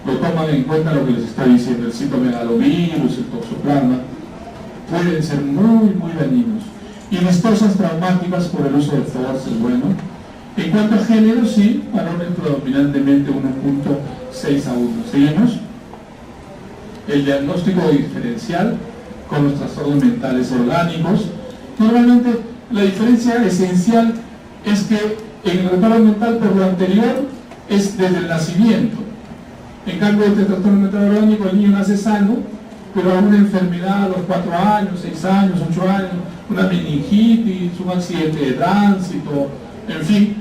lo toman en cuenta lo que les está diciendo, el citomegalovirus, el toxoplasma, pueden ser muy dañinos. Y las causas traumáticas por el uso de force es bueno. En cuanto a género, sí, varones predominantemente 1.6 a 1. ¿Seguimos? El diagnóstico diferencial con los trastornos mentales orgánicos. Normalmente la diferencia esencial es que en el retardo mental por lo anterior es desde el nacimiento. En cambio, este trastorno mental orgánico, el niño nace sano, pero alguna enfermedad a los 4 años, 6 años, 8 años, una meningitis, un accidente de tránsito, en fin,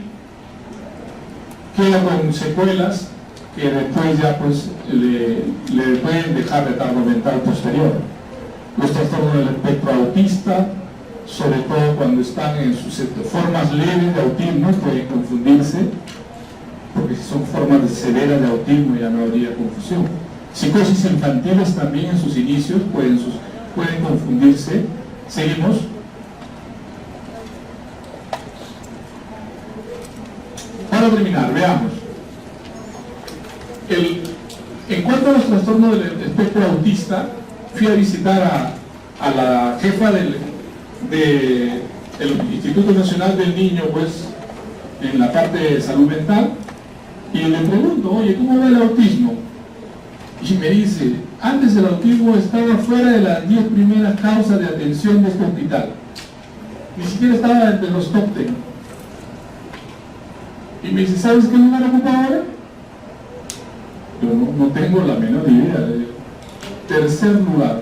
queda con secuelas que después ya pues le pueden dejar retardo mental posterior. Los trastornos del espectro autista, sobre todo cuando están en sus formas leves de autismo, pueden confundirse, porque si son formas severas de autismo ya no habría confusión. Psicosis infantiles también en sus inicios pueden confundirse. Seguimos. para terminar, veamos. En cuanto a los trastornos del espectro autista, fui a visitar a la jefa del Instituto Nacional del Niño, pues, en la parte de salud mental, y le pregunto, oye, ¿cómo va el autismo? Y me dice, antes el autismo estaba fuera de las 10 primeras causas de atención de este hospital. Ni siquiera estaba entre los top 10. Y me dice, ¿sabes qué lugar ocupa ahora? Yo no tengo la menor idea. Tercer lugar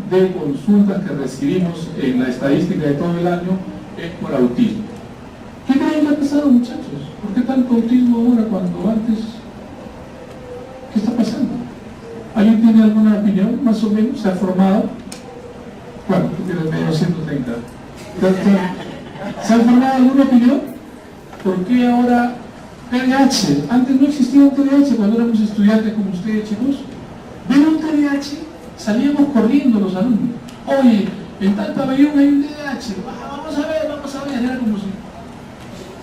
de consultas que recibimos en la estadística de todo el año es por autismo. ¿Qué creen que ha pasado, muchachos? ¿Por qué tanto autismo ahora cuando antes? ¿Qué está pasando? ¿Alguien tiene alguna opinión? Más o menos, ¿se ha formado? Bueno, tú tienes medio 130. ¿Se ha formado alguna opinión? ¿Por qué ahora TDAH? Antes no existía un TDAH cuando éramos estudiantes como ustedes, chicos. ¿Ven un TDAH? Salíamos corriendo los alumnos. Oye, en tal pabellón hay un TDAH. Vamos a ver. Era como si...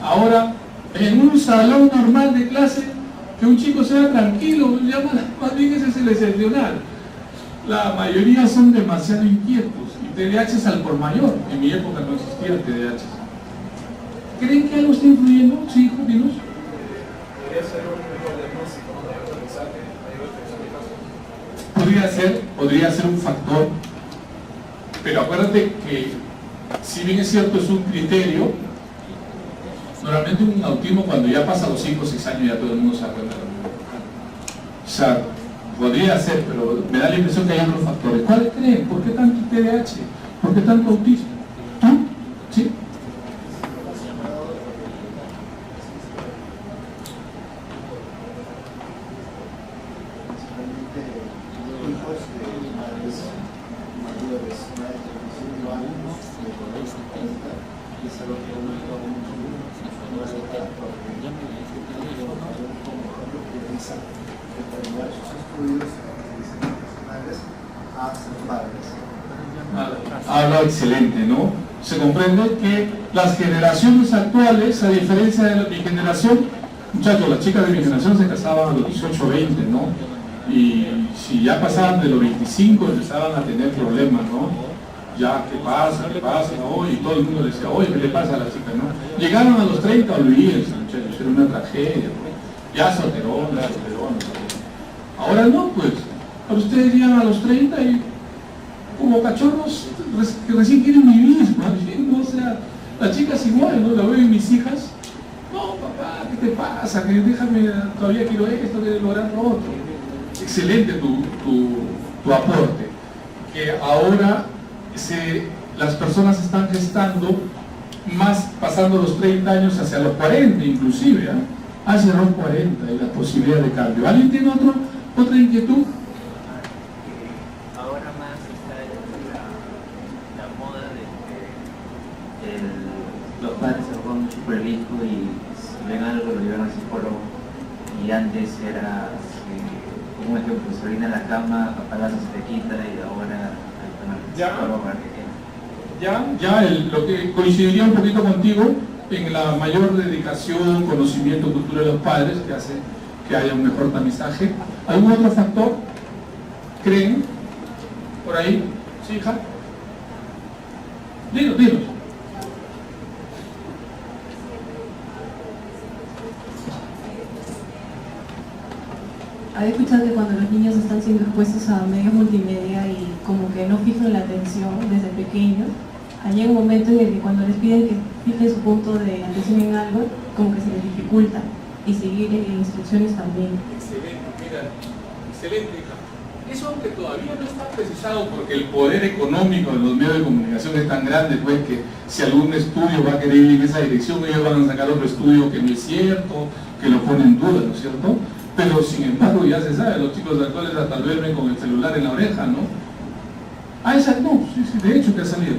Ahora, en un salón normal de clase, que un chico sea tranquilo, más bien ese es el excepcional. La mayoría son demasiado inquietos. Y TDAH es al por mayor. En mi época no existía TDAH. ¿Creen que algo está influyendo? Sí, dinos. Podría ser un factor, pero acuérdate que si bien es cierto es un criterio, normalmente un autismo cuando ya pasa los 5 o 6 años ya todo el mundo se da cuenta. O sea, podría ser, pero me da la impresión que hay otros factores. ¿Cuáles creen? ¿Por qué tanto TDAH? ¿Por qué tanto autismo? ¿Tú? ¿Sí? Habla excelente, ¿no? Se comprende que las generaciones actuales, a diferencia de mi generación, muchachos, las chicas de mi generación se casaban a los 18, 20, ¿no? Y si ya pasaban de los 25 empezaban a tener problemas, ¿no? Ya, ¿qué pasa? ¿No? Y todo el mundo decía, oye, ¿qué le pasa a la chica? ¿No? Llegaron a los 30, olvídense, muchachos, era una tragedia, ¿no? Ya solteronas. Ahora no, pues, ahora ustedes llegan a los 30 y como cachorros que recién quieren vivir, ¿no? O sea, las chicas igual, ¿no? La veo en mis hijas, no, papá, ¿qué te pasa? Que déjame, todavía quiero esto, quiero lograr lo otro. Excelente tu aporte, que ahora las personas están gestando más pasando los 30 años hacia los 40 inclusive, hacia los 40 y la posibilidad de cambio. ¿Alguien tiene otra inquietud? Ahora más está la moda de que los padres se preocupan mucho por el hijo y si ven algo lo llevan al psicólogo, y antes era como un ejemplo, se orina en la cama, papalazo se te quita y ahora hay que tomar el psicólogo para que quede. Lo que coincidiría un poquito contigo en la mayor dedicación, conocimiento, cultura de los padres que hace que haya un mejor tamizaje. ¿Algún otro factor? ¿Creen? ¿Por ahí? ¿Sí, hija? Dinos. Había escuchado que cuando los niños están siendo expuestos a medios multimedia y como que no fijan la atención desde pequeños, llega un momento en el que cuando les piden que fijen su punto de atención en algo, como que se les dificulta, y seguir instrucciones también. Excelente, hija. Eso aunque todavía no está precisado porque el poder económico de los medios de comunicación es tan grande, pues que si algún estudio va a querer ir en esa dirección, ellos van a sacar otro estudio que no es cierto, que lo pone en duda, ¿no es cierto? Pero sin embargo ya se sabe, los chicos actuales hasta duermen con el celular en la oreja, ¿no? Esa no, sí, de hecho que ha salido.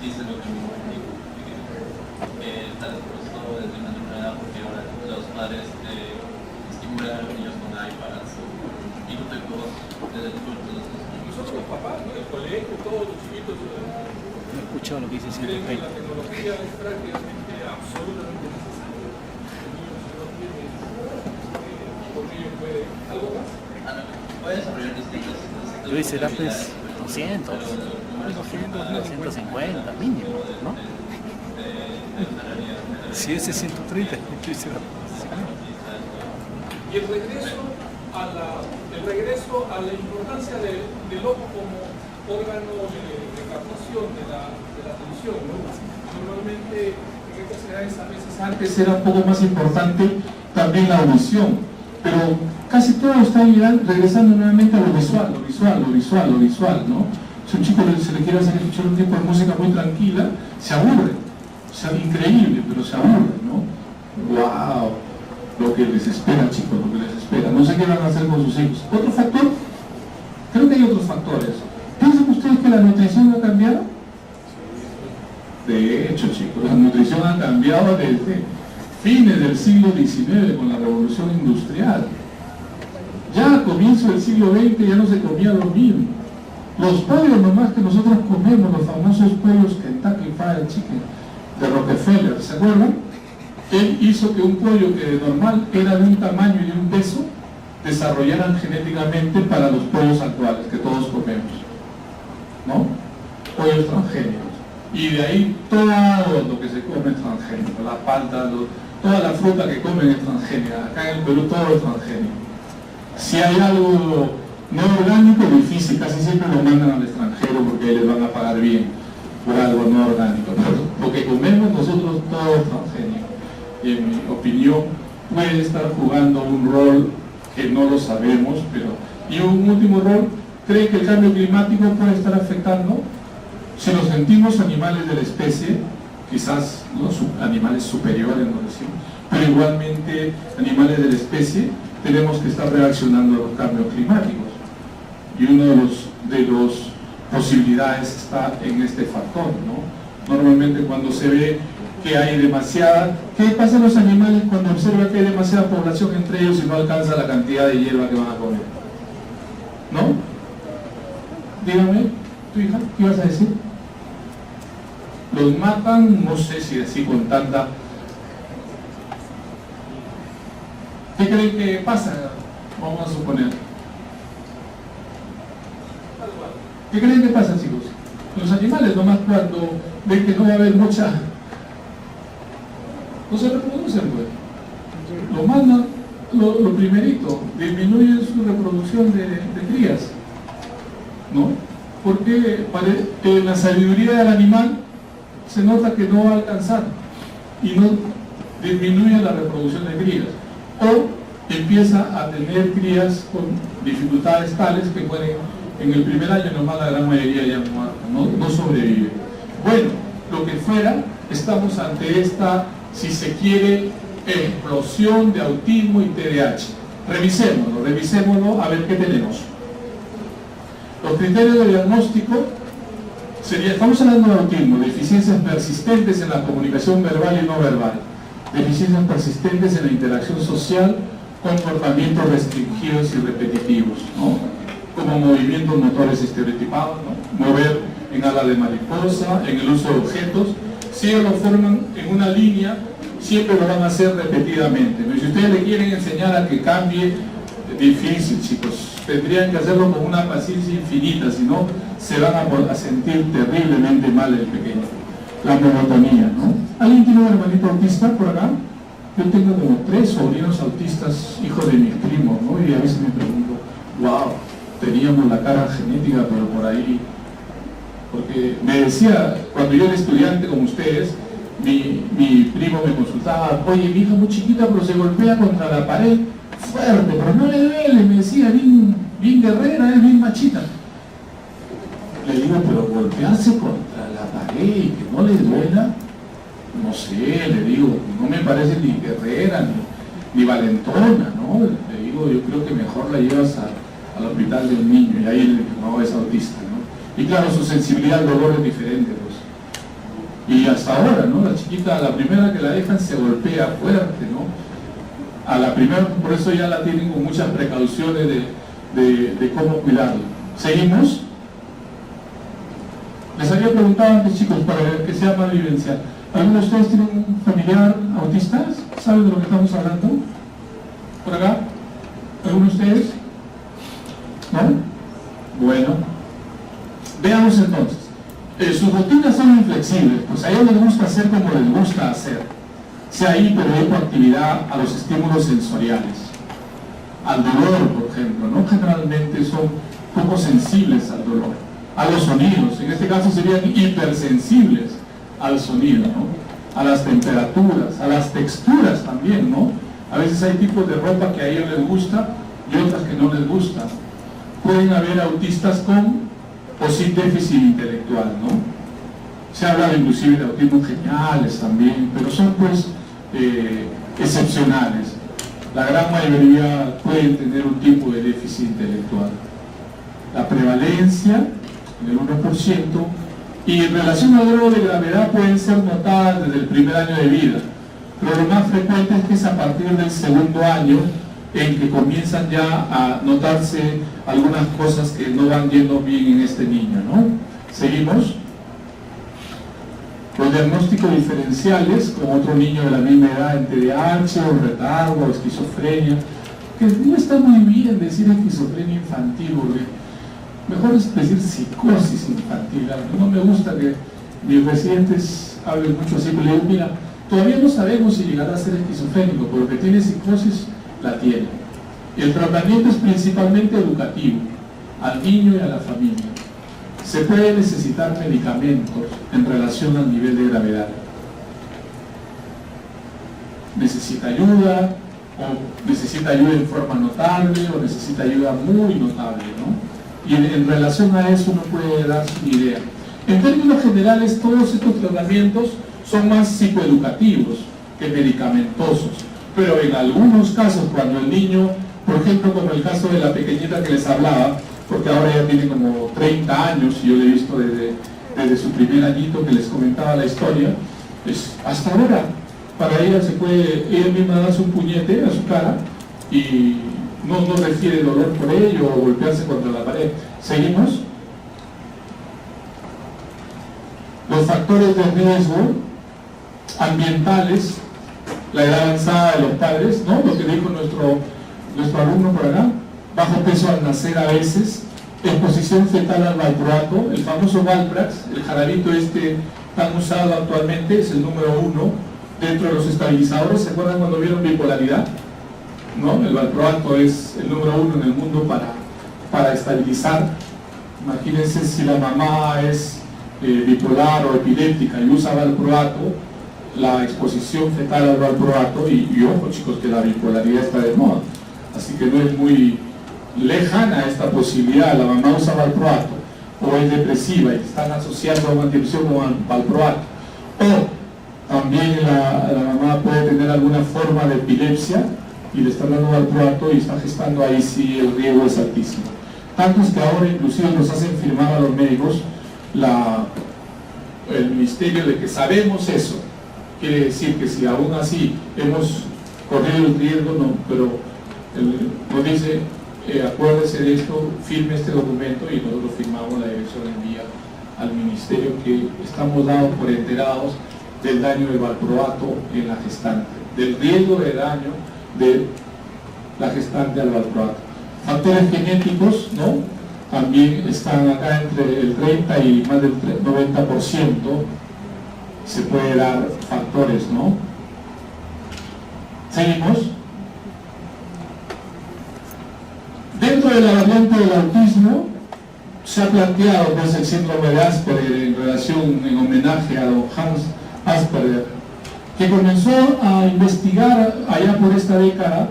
Dice lo que tal profesor de determinada edad, porque ahora los padres estimulan a los niños con iPads o minuto y todo desde los Nosotros los papás, ¿no? El colegio, todos los chiquitos No he escuchado lo que dice creen que 130. la tecnología es prácticamente absolutamente necesaria. El niño si no tiene con ello puede. ¿Algo más? puede desarrollar distintos Luis Serapes 200, 250 mínimo, ¿no? Si ese es 130, Luis Serapes. Y el regreso a la importancia del ojo como órgano de captación de la atención, ¿no? Normalmente en estas edades a veces antes era un poco más importante también la audición, pero casi todo está regresando nuevamente a lo visual, ¿no? Si un chico se le quiere hacer escuchar un tipo de música muy tranquila, se aburre, o sea, increíble, pero se aburre, ¿no? ¡Wow! Lo que les espera, chicos, lo que les espera. No sé qué van a hacer con sus hijos. ¿Otro factor? Creo que hay otros factores. ¿Piensan ustedes que la nutrición ha cambiado? De hecho, chicos, la nutrición ha cambiado desde fines del siglo XIX con la revolución industrial. Ya a comienzo del siglo XX ya no se comía lo mismo. Los pollos nomás que nosotros comemos, los famosos pollos Kentucky Fried Chicken de Rockefeller, ¿se acuerdan? Él hizo que un pollo que de normal era de un tamaño y de un peso, desarrollaran genéticamente para los pollos actuales que todos comemos, ¿no? Pollos transgénicos. Y de ahí todo lo que se come es transgénico, la palta, toda la fruta que comen es transgénica. Acá en el Perú todo es transgénico. Si hay algo no orgánico, difícil, casi siempre lo mandan al extranjero porque ahí les van a pagar bien por algo no orgánico. Pero lo que comemos nosotros todo es transgénico. Y en mi opinión puede estar jugando un rol que no lo sabemos, pero y un último rol, cree que el cambio climático puede estar afectando. Si nos sentimos animales de la especie, quizás los animales superiores, no decimos, pero igualmente animales de la especie, tenemos que estar reaccionando a los cambios climáticos. Y uno de las posibilidades está en este factor, ¿no? Normalmente cuando se ve que hay demasiada... ¿Qué pasa a los animales cuando observan que hay demasiada población entre ellos y no alcanza la cantidad de hierba que van a comer? ¿No? Dígame, tu hija, ¿qué ibas a decir? Los matan, no sé si así con tanta... ¿Qué creen que pasa? Vamos a suponer. ¿Qué creen que pasa, chicos? Los animales nomás cuando ven que no va a haber mucha... no se reproducen, pues. Lo mandan, lo primerito, disminuye su reproducción de crías, ¿no? Porque en la sabiduría del animal se nota que no va a alcanzar y no disminuye la reproducción de crías. O empieza a tener crías con dificultades tales que pueden, en el primer año nomás la gran mayoría ya no sobrevive. Bueno, lo que fuera, estamos ante esta, si se quiere, explosión de autismo y TDAH. Revisémoslo a ver qué tenemos. Los criterios de diagnóstico sería, estamos hablando de autismo, deficiencias persistentes en la comunicación verbal y no verbal, deficiencias persistentes en la interacción social, comportamientos restringidos y repetitivos, ¿no? Como movimientos motores estereotipados, ¿no? Mover en ala de mariposa, en el uso de objetos. Si ellos lo forman en una línea, siempre lo van a hacer repetidamente, ¿no? Y si ustedes le quieren enseñar a que cambie, difícil, chicos, tendrían que hacerlo con una paciencia infinita, si no se van a sentir terriblemente mal el pequeño. La monotonía, ¿no? ¿Alguien tiene un hermanito autista por acá? Yo tengo como 3 sobrinos autistas, hijos de mis primos, ¿no? Y a veces me pregunto, wow, teníamos la cara genética, pero por ahí... Porque me decía, cuando yo era estudiante como ustedes, mi primo me consultaba, oye, mi hija muy chiquita, pero se golpea contra la pared fuerte, pero no le duele, me decía, bien guerrera, es bien machita. Le digo, pero golpearse contra la pared y que no le duela, no sé, le digo, no me parece ni guerrera, ni valentona, ¿no? Le digo, yo creo que mejor la llevas al hospital del niño, y ahí le digo, no, es autista, ¿no? Y claro, su sensibilidad al dolor es diferente, pues. Y hasta ahora, ¿no? La chiquita, la primera que la dejan se golpea fuerte, ¿no? a la primera, por eso ya la tienen con muchas precauciones de cómo cuidarlo. ¿Seguimos? Les había preguntado antes, chicos, para ver que sea más vivencial. ¿Alguno de ustedes tiene un familiar autista? ¿Saben de lo que estamos hablando? ¿Por acá? ¿Alguno de ustedes? ¿No? Bueno. Veamos entonces. Sus rutinas son inflexibles, pues a ellos les gusta hacer como les gusta hacer. Sea hiperactividad a los estímulos sensoriales. Al dolor, por ejemplo, ¿no? Generalmente son poco sensibles al dolor. A los sonidos, en este caso serían hipersensibles al sonido, ¿no? A las temperaturas, a las texturas también, ¿no? A veces hay tipos de ropa que a ellos les gusta y otras que no les gusta. Pueden haber autistas con o sin déficit intelectual, ¿no? Se ha hablado inclusive de autismos geniales también, pero son pues excepcionales. La gran mayoría pueden tener un tipo de déficit intelectual. La prevalencia, en el 1%, y en relación al grado de gravedad pueden ser notadas desde el primer año de vida, pero lo más frecuente es que es a partir del segundo año en que comienzan ya a notarse algunas cosas que no van yendo bien en este niño, ¿no? ¿Seguimos? Los diagnósticos diferenciales con otro niño de la misma edad en TDAH o retardo o esquizofrenia, que no está muy bien decir esquizofrenia infantil, porque mejor es decir psicosis infantil. No me gusta que mis residentes hablen mucho así, pero le digo, mira, todavía no sabemos si llegará a ser esquizofrénico, pero que tiene psicosis, la tiene. El tratamiento es principalmente educativo, al niño y a la familia. Se puede necesitar medicamentos en relación al nivel de gravedad. Necesita ayuda, o necesita ayuda en forma notable, o necesita ayuda muy notable, ¿no? Y en relación a eso uno puede darse una idea. En términos generales, todos estos tratamientos son más psicoeducativos que medicamentosos, pero en algunos casos, cuando el niño, por ejemplo, como el caso de la pequeñita que les hablaba, porque ahora ya tiene como 30 años, y yo le he visto desde su primer añito que les comentaba la historia, pues hasta ahora, para ella se puede, ella misma darse un puñete a su cara y no refiere dolor por ello o golpearse contra la pared. ¿Seguimos? Los factores de riesgo ambientales, la edad avanzada de los padres, ¿no? Lo que dijo nuestro alumno por acá, bajo peso al nacer a veces, exposición fetal al valproato, el famoso Valprax, el jarabito este tan usado actualmente, es el número 1 dentro de los estabilizadores. ¿Se acuerdan cuando vieron bipolaridad? ¿No? El valproato es el número 1 en el mundo para estabilizar. Imagínense si la mamá es bipolar o epiléptica y usa valproato, la exposición fetal al valproato, y ojo chicos, que la bipolaridad está de moda, así que no es muy lejana esta posibilidad. La mamá usa valproato o es depresiva y están asociando a una antidepresivo con valproato, o también la mamá puede tener alguna forma de epilepsia y le están dando valproato y está gestando, ahí sí el riesgo es altísimo. Tanto es que ahora inclusive nos hacen firmar a los médicos el ministerio de que sabemos eso. Quiere decir que si aún así hemos corrido el riesgo, no, pero nos dice, acuérdese de esto, firme este documento, y nosotros firmamos, la dirección envía al ministerio que estamos dados por enterados del daño del valproato en la gestante, del riesgo de daño de la gestante al valproato. Factores genéticos, ¿no? También están acá entre el 30 y más del 90%, se puede dar factores, ¿no? ¿Seguimos? Dentro de la variante del autismo se ha planteado pues el síndrome de Asperger en homenaje a don Hans Asperger, que comenzó a investigar allá por esta década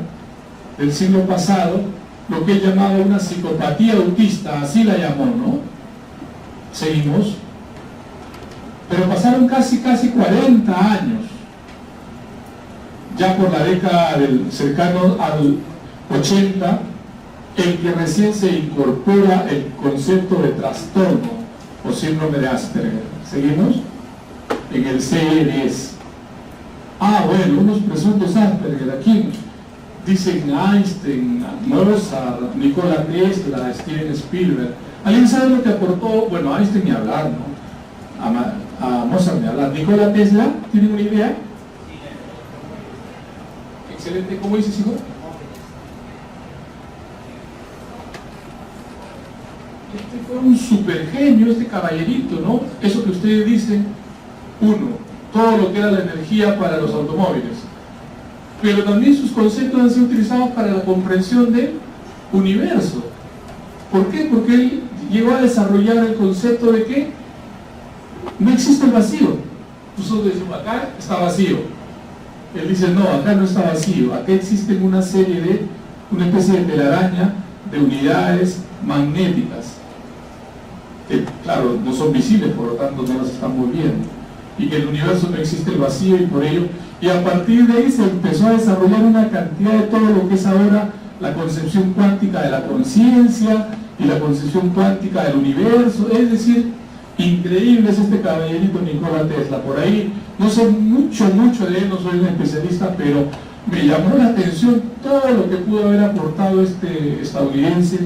del siglo pasado lo que él llamaba una psicopatía autista, así la llamó, ¿no? Seguimos. Pero pasaron casi 40 años, ya por la década cercano al 80, en que recién se incorpora el concepto de trastorno o síndrome de Asperger. ¿Seguimos? En el CE10. Bueno, unos presuntos Asperger aquí. Dicen Einstein, Mozart, Nikola Tesla, Steven Spielberg. ¿Alguien sabe lo que aportó? Bueno, Einstein ni hablar, ¿no? A Mozart ni hablar. Nikola Tesla, ¿tienen una idea? Excelente. ¿Cómo dices, hijo? Este fue un super genio, este caballerito, ¿no? Eso que ustedes dicen, todo lo que era la energía para los automóviles. Pero también sus conceptos han sido utilizados para la comprensión del universo. ¿Por qué? Porque él llegó a desarrollar el concepto de que no existe el vacío. Nosotros decimos, acá está vacío. Él dice, no, acá no está vacío. Acá existen una especie de telaraña de unidades magnéticas que, claro, no son visibles, por lo tanto no las estamos viendo, y que en el universo no existe el vacío, y por ello, y a partir de ahí se empezó a desarrollar una cantidad de todo lo que es ahora la concepción cuántica de la conciencia y la concepción cuántica del universo. Es decir, increíble es este caballerito Nikola Tesla. Por ahí no sé mucho de él, no soy un especialista, pero me llamó la atención todo lo que pudo haber aportado este estadounidense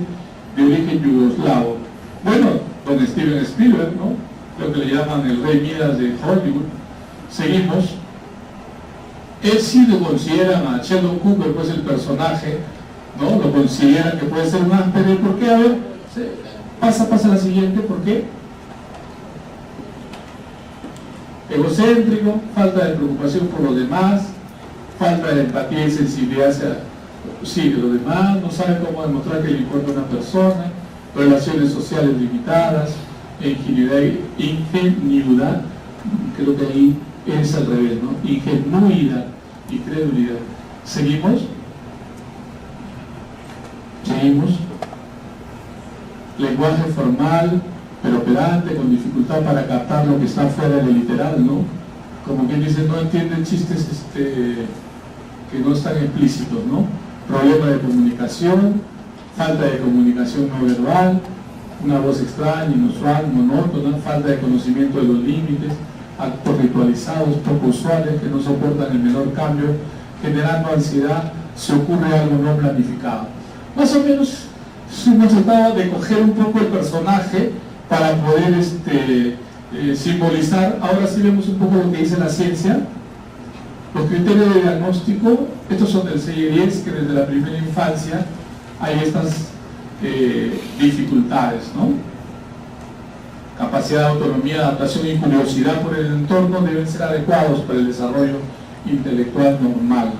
de origen yugoslavo. Bueno, don Steven Spielberg, ¿no? Lo que le llaman el rey Midas de Hollywood. Seguimos. Él sí lo consideran a Sheldon Cooper, pues el personaje, ¿no? Lo consideran que puede ser un áspero. ¿Por qué? A ver, pasa la siguiente. ¿Por qué? Egocéntrico, falta de preocupación por los demás, falta de empatía y sensibilidad hacia los demás, no sabe cómo demostrar que le importa a una persona, relaciones sociales limitadas, ingenuidad, creo que ahí es al revés, ¿no? Ingenuidad y credulidad. ¿Seguimos? Lenguaje formal, pero pedante, con dificultad para captar lo que está fuera de lo literal, ¿no? Como quien dice, no entienden chistes que no están explícitos, ¿no? Problema de comunicación, falta de comunicación no verbal, una voz extraña, inusual, monótona, falta de conocimiento de los límites, actos ritualizados, poco usuales, que no soportan el menor cambio, generando ansiedad, se ocurre algo no planificado. Más o menos hemos tratado de coger un poco el personaje para poder simbolizar. Ahora sí vemos un poco lo que dice la ciencia. Los criterios de diagnóstico, estos son del 6 y 10, que desde la primera infancia hay estas dificultades, ¿no? Capacidad de autonomía, adaptación y curiosidad por el entorno deben ser adecuados para el desarrollo intelectual normal.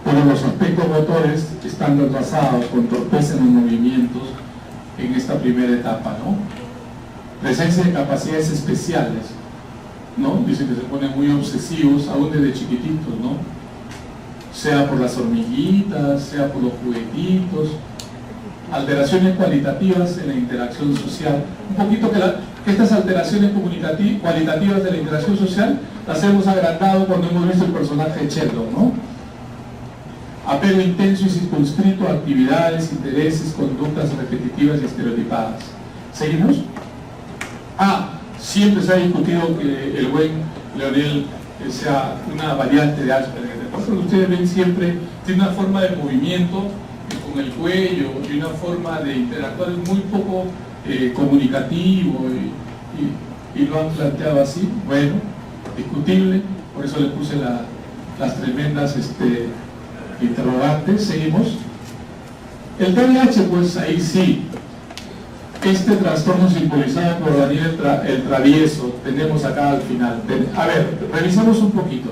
Pero los aspectos motores están retrasados, con torpeza en los movimientos en esta primera etapa, ¿no? Presencia de capacidades especiales, ¿no? Dicen que se ponen muy obsesivos aún desde chiquititos, ¿no? Sea por las hormiguitas, sea por los juguetitos. Alteraciones cualitativas en la interacción social. Un poquito que estas alteraciones cualitativas de la interacción social las hemos agrandado cuando hemos visto el personaje de Sheldon, ¿no? Apego intenso y circunscrito a actividades, intereses, conductas repetitivas y estereotipadas. ¿Seguimos? Siempre se ha discutido que el buen Leonel sea una variante de Asperger. Porque ustedes ven siempre, tiene una forma de movimiento con el cuello y una forma de interactuar muy poco comunicativo y lo han planteado así. Bueno, discutible, por eso le puse las tremendas interrogantes. Seguimos. El TDAH, pues ahí sí, este trastorno simbolizado por Daniel el Travieso, tenemos acá al final. A ver, revisamos un poquito.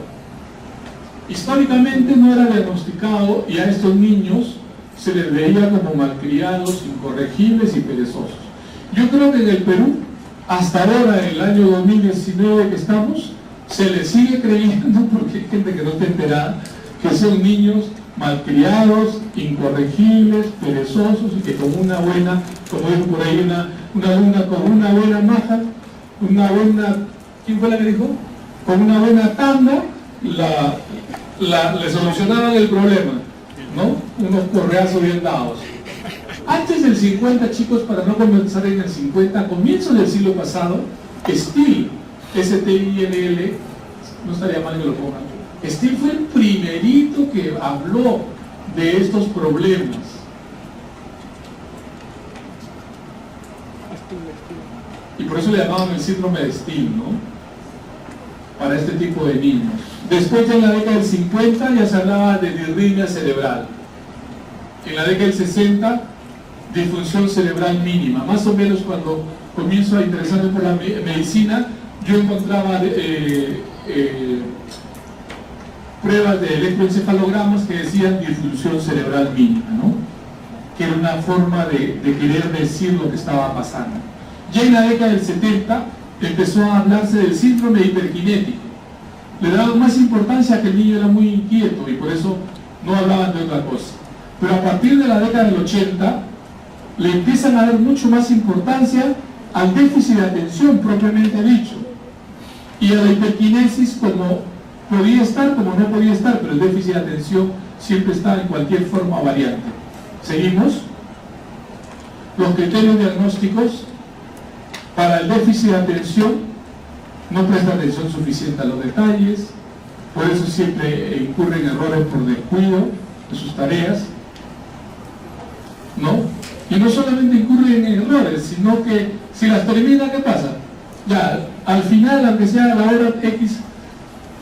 Históricamente no era diagnosticado y a estos niños se les veía como malcriados, incorregibles y perezosos. Yo creo que en el Perú, hasta ahora, en el año 2019 que estamos, se les sigue creyendo, porque hay gente que no está enterada, que son niños malcriados, incorregibles, perezosos, y que con una buena, como dijo por ahí una alumna, con una buena maja, ¿quién fue la que dijo? Con una buena tanda, le solucionaban el problema, ¿no? Unos correazos bien dados. Antes del 50, chicos, para no comenzar en el 50, a comienzos del siglo pasado, Still, S-T-I-L-L, no estaría mal que lo pongan, Still fue el primerito que habló de estos problemas. Y por eso le llamaban el síndrome de Still, ¿no? Para este tipo de niños. Después, en la década del 50 ya se hablaba de disritmia cerebral. En la década del 60, disfunción cerebral mínima. Más o menos cuando comienzo a interesarme por la medicina, yo encontraba pruebas de electroencefalogramas que decían disfunción cerebral mínima, ¿no? Que era una forma de querer decir lo que estaba pasando. Ya en la década del 70 empezó a hablarse del síndrome hiperkinético. Le daban más importancia a que el niño era muy inquieto y por eso no hablaban de otra cosa. Pero a partir de la década del 80 le empiezan a dar mucho más importancia al déficit de atención propiamente dicho y a la hiperquinesis como podía estar, como no podía estar, pero el déficit de atención siempre está en cualquier forma o variante. ¿Seguimos? Los criterios diagnósticos para el déficit de atención: no presta atención suficiente a los detalles, por eso siempre incurren errores por descuido de sus tareas, ¿no? Y no solamente incurren en errores, sino que si las termina, ¿qué pasa? Ya, al final, aunque sea a la hora X,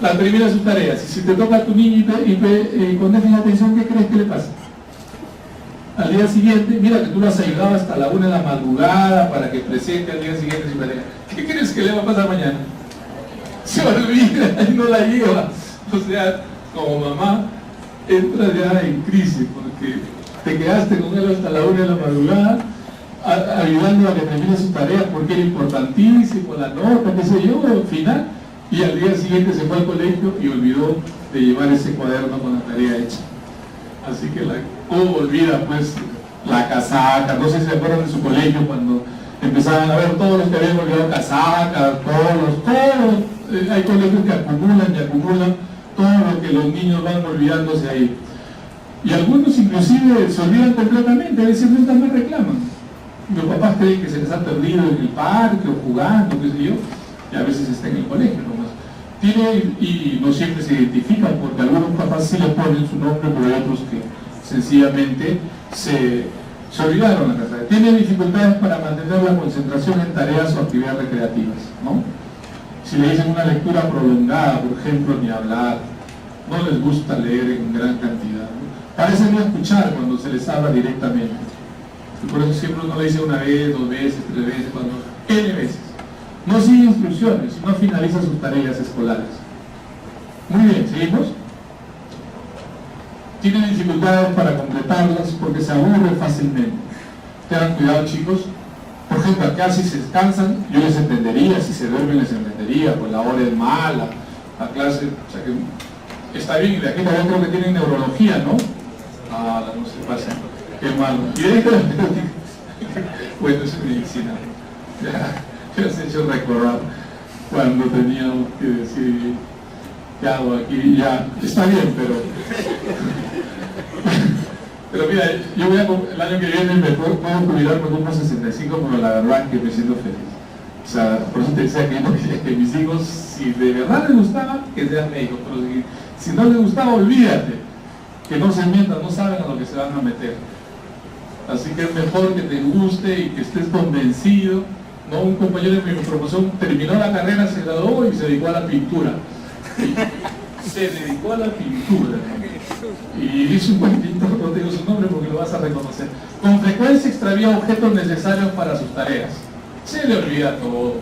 la termina sus tareas. Y si te toca a tu niño con déficit de atención, ¿qué crees que le pasa? Al día siguiente, mira que tú lo has ayudado hasta la 1 de la madrugada para que presente al día siguiente su tarea. ¿Qué crees que le va a pasar mañana? Se olvida y no la lleva. O sea, como mamá, entras ya en crisis porque te quedaste con él hasta la 1 de la madrugada ayudando a que termine su tarea porque era importantísimo, la nota, qué sé yo, al final, y al día siguiente se fue al colegio y olvidó de llevar ese cuaderno con la tarea hecha. Así que ¿cómo olvida pues la casaca? No sé si se acuerdan de su colegio cuando empezaban a ver todos los que habían olvidado casacas, todos, hay colegios que acumulan todo lo que los niños van olvidándose ahí. Y algunos inclusive se olvidan completamente, a veces nunca más reclaman. Los papás creen que se les ha perdido en el parque o jugando, qué sé yo, y a veces está en el colegio nomás. Y no siempre se identifican porque algunos papás sí le ponen su nombre, pero hay otros que sencillamente se olvidaron la casa. Tiene dificultades para mantener la concentración en tareas o actividades recreativas, ¿no? Si le dicen una lectura prolongada, por ejemplo, ni hablar, no les gusta leer en gran cantidad, ¿no? Parece no escuchar cuando se les habla directamente. Y por eso siempre uno le dice una vez, 2 veces, 3 veces, N veces. No sigue instrucciones, no finaliza sus tareas escolares. Muy bien, ¿seguimos? Tienen dificultades para completarlas porque se aburren fácilmente. Tengan cuidado, chicos. Por ejemplo, acá si se descansan, yo les entendería, si se duermen les entendería, pues la hora es mala, la clase, o sea que está bien, y de aquí también creo que tienen neurología, ¿no? Ah, no se pasa, qué malo. Y de ahí bueno, eso es medicina. Ya os he hecho recordar cuando teníamos que decir, ¿qué hago aquí? Ya, está bien, pero mira, yo el año que viene me puedo jubilar con unos 65, pero la verdad es que me siento feliz. O sea, por eso te decía que mis hijos, si de verdad les gustaba, que sean médicos, pero si no les gustaba, olvídate, que no se mientan, no saben a lo que se van a meter. Así que es mejor que te guste y que estés convencido, ¿no? Un compañero de mi promoción terminó la carrera, se graduó y se dedicó a la pintura. Se dedicó a la pintura, ¿no? Y es un buen pintor, no te digo su nombre porque lo vas a reconocer. Con frecuencia extravía objetos necesarios para sus tareas. Se le olvida todo.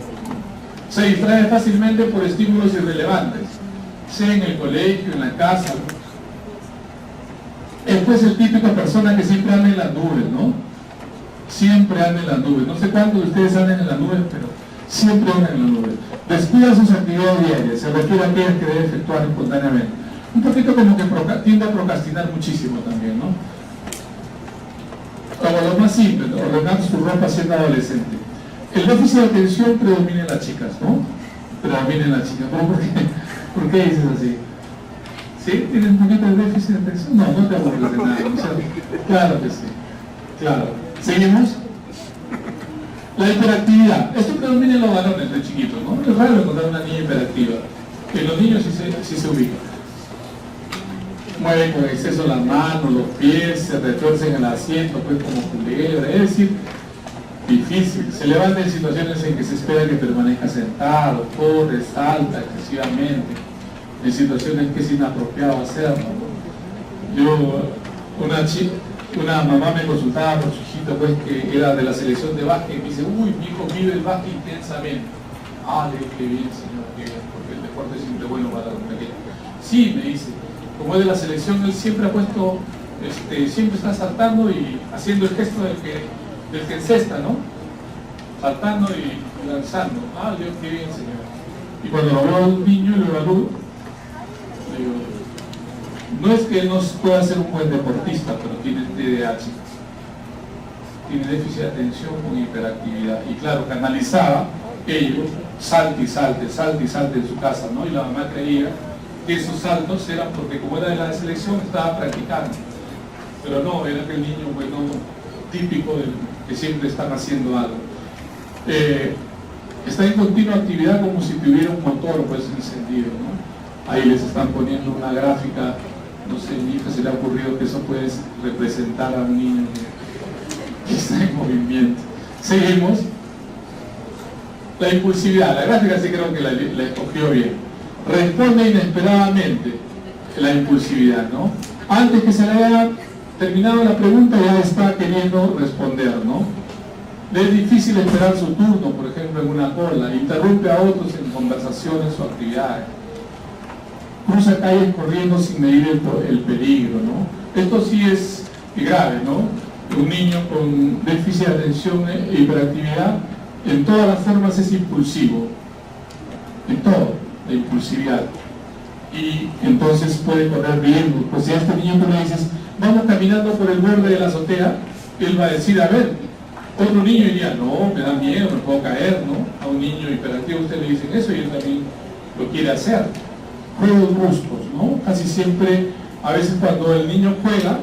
Se distrae fácilmente por estímulos irrelevantes, sea en el colegio, en la casa. Es pues el típico persona que siempre anda en las nubes, ¿no? Siempre anda en las nubes. No sé cuántos de ustedes andan en las nubes, pero siempre andan en las nubes. Descuida sus actividades diarias, se refiere a aquellas que debe efectuar espontáneamente. Un poquito como que tiende a procrastinar muchísimo también, ¿no? O lo más simple, ordenar su ropa siendo adolescente. El déficit de atención predomina en las chicas, ¿no? Predomina en las chicas. ¿Por qué dices así? ¿Sí? ¿Tienes un poquito de déficit de atención? No, no te aburres de nada. O sea, claro que sí. Claro. ¿Seguimos? La hiperactividad. Esto predomina en los varones de chiquitos, ¿no? Es raro encontrar una niña hiperactiva. En los niños sí se ubica. mueven con exceso las manos, los pies, se retuercen en el asiento, pues como culebra, es decir, difícil. Se levanta en situaciones en que se espera que permanezca sentado, corre, salta excesivamente, en situaciones que es inapropiado hacerlo, ¿no? Una mamá me consultaba por su hijito, pues, que era de la selección de básquet, y me dice, uy, mi hijo vive el básquet intensamente. Ah, le dije, qué bien, señor, qué bien, porque el deporte es siempre bueno para los pequeños. Sí, me dice, como es de la selección, él siempre ha puesto, siempre está saltando y haciendo el gesto del que encesta, ¿no? Saltando y lanzando. Ah, Dios, qué bien, señor. Y cuando lo veo al niño y lo evalúo, le digo, no es que él no pueda ser un buen deportista, pero tiene TDAH. Tiene déficit de atención con hiperactividad. Y claro, canalizaba ello, salte y salte, salte y salte en su casa, ¿no? Y la mamá creía que esos saltos eran porque como era de la selección estaba practicando. Pero no, era que el niño, bueno, típico del que siempre están haciendo algo. Está en continua actividad como si tuviera un motor pues encendido, ¿no? Ahí les están poniendo una gráfica, no sé, mi hija se le ha ocurrido que eso puede representar a un niño que está en movimiento. Seguimos. La impulsividad, la gráfica sí creo que la escogió bien. Responde inesperadamente la impulsividad, ¿no? Antes que se le haya terminado la pregunta ya está queriendo responder, ¿no? Le es difícil esperar su turno, por ejemplo, en una cola, interrumpe a otros en conversaciones o actividades, cruza calles corriendo sin medir el peligro, ¿no? Esto sí es grave, ¿no? Un niño con déficit de atención e hiperactividad en todas las formas es impulsivo, en todo, la impulsividad. Y entonces puede correr riesgos. Pues si a este niño tú le dices, vamos caminando por el borde de la azotea, él va a decir, a ver, otro niño diría, no, me da miedo, me puedo caer, ¿no? A un niño hiperactivo usted le dicen eso y él también lo quiere hacer. Juegos bruscos, ¿no? Casi siempre, a veces cuando el niño juega,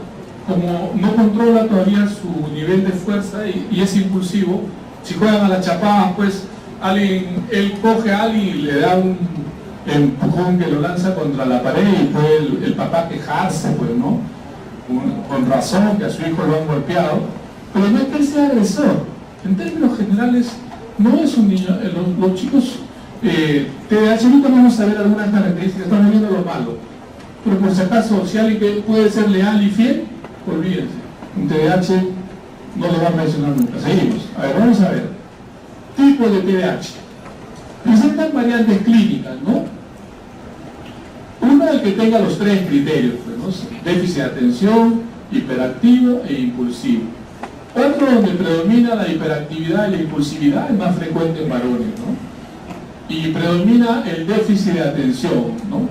como no controla todavía su nivel de fuerza y es impulsivo, si juegan a la chapada, pues él coge a alguien y le da un empujón que lo lanza contra la pared y puede el papá quejarse, pues, ¿no? Con razón que a su hijo lo han golpeado, pero no es que él sea agresor. En términos generales, no es un niño. Los chicos TDAH, nunca vamos a ver algunas características, estamos viendo lo malo. Pero por si acaso, si alguien que puede ser leal y fiel, olvídense. Un TDAH no lo va a mencionar nunca. Seguimos. A ver, vamos a ver. Tipo de TDAH. Presentan variantes clínicas, ¿no? Uno, el que tenga los tres criterios, pues, ¿no? Déficit de atención, hiperactivo e impulsivo. Otro donde predomina la hiperactividad y la impulsividad es más frecuente en varones, ¿no? Y predomina el déficit de atención, ¿no?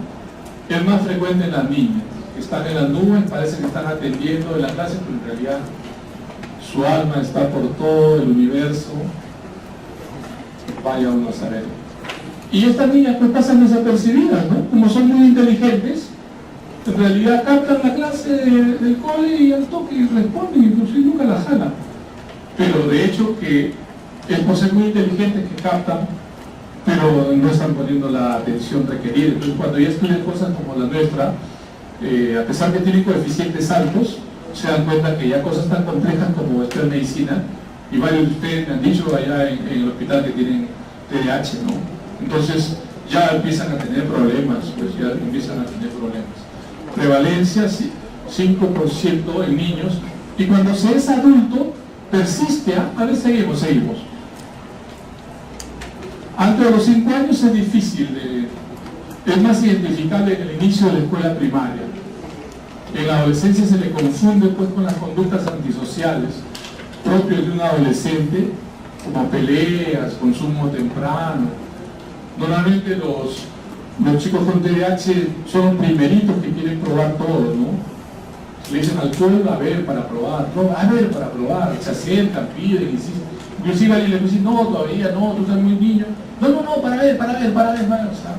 Es más frecuente en las niñas, que están en las nubes, parece que están atendiendo en la clase, pero en realidad su alma está por todo el universo. Vaya uno a saber. Y estas niñas pues pasan desapercibidas, ¿no? Como son muy inteligentes, en realidad captan la clase del cole y al toque y responden, incluso nunca la jalan. Pero de hecho que es por ser muy inteligentes que captan, pero no están poniendo la atención requerida. Entonces cuando ya estudian cosas como la nuestra, a pesar que tienen coeficientes altos, se dan cuenta que ya cosas tan complejas como esto en medicina, y varios de ustedes me han dicho allá en el hospital que tienen TDAH, ¿no? Entonces ya empiezan a tener problemas, pues ya empiezan a tener problemas. Prevalencia 5% en niños, y cuando se es adulto persiste. A ver, seguimos. Antes de los 5 años es difícil, es más identificable en el inicio de la escuela primaria. En la adolescencia se le confunde pues con las conductas antisociales propias de un adolescente, como peleas, consumo temprano. Normalmente los chicos con TDAH son los primeritos que quieren probar todo, ¿no? Le dicen alcohol, a ver, para probar, se acercan, piden, insisten. Inclusive alguien le dice, no, todavía no, tú estás muy niño. No, para ver. O sea,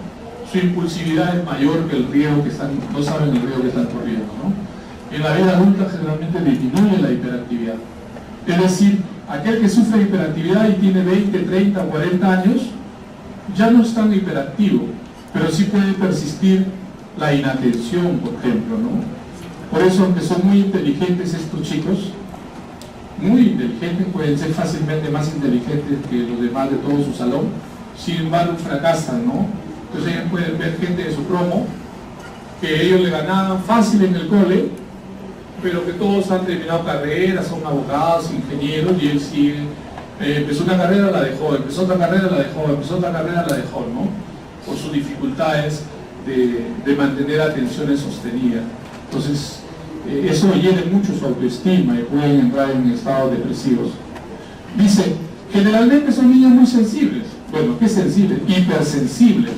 su impulsividad es mayor que el riesgo que están, no saben el riesgo que están corriendo, ¿no? En la vida adulta generalmente disminuye la hiperactividad. Es decir, aquel que sufre hiperactividad y tiene 20, 30, 40 años, ya no es tan hiperactivo, pero sí puede persistir la inatención, por ejemplo, ¿no? Por eso, aunque son muy inteligentes estos chicos, muy inteligentes, pueden ser fácilmente más inteligentes que los demás de todo su salón, sin embargo fracasan, ¿no? Entonces ellos pueden ver gente de su promo que ellos le ganaban fácil en el cole, pero que todos han terminado carreras, son abogados, ingenieros, y él sigue, empezó una carrera, la dejó, empezó otra carrera, la dejó, empezó otra carrera, la dejó, ¿no? Por sus dificultades de mantener atenciones sostenidas. Entonces, eso hiere mucho su autoestima y pueden entrar en estados depresivos. Dice, generalmente son niños muy sensibles. Bueno, ¿qué sensibles? Hipersensibles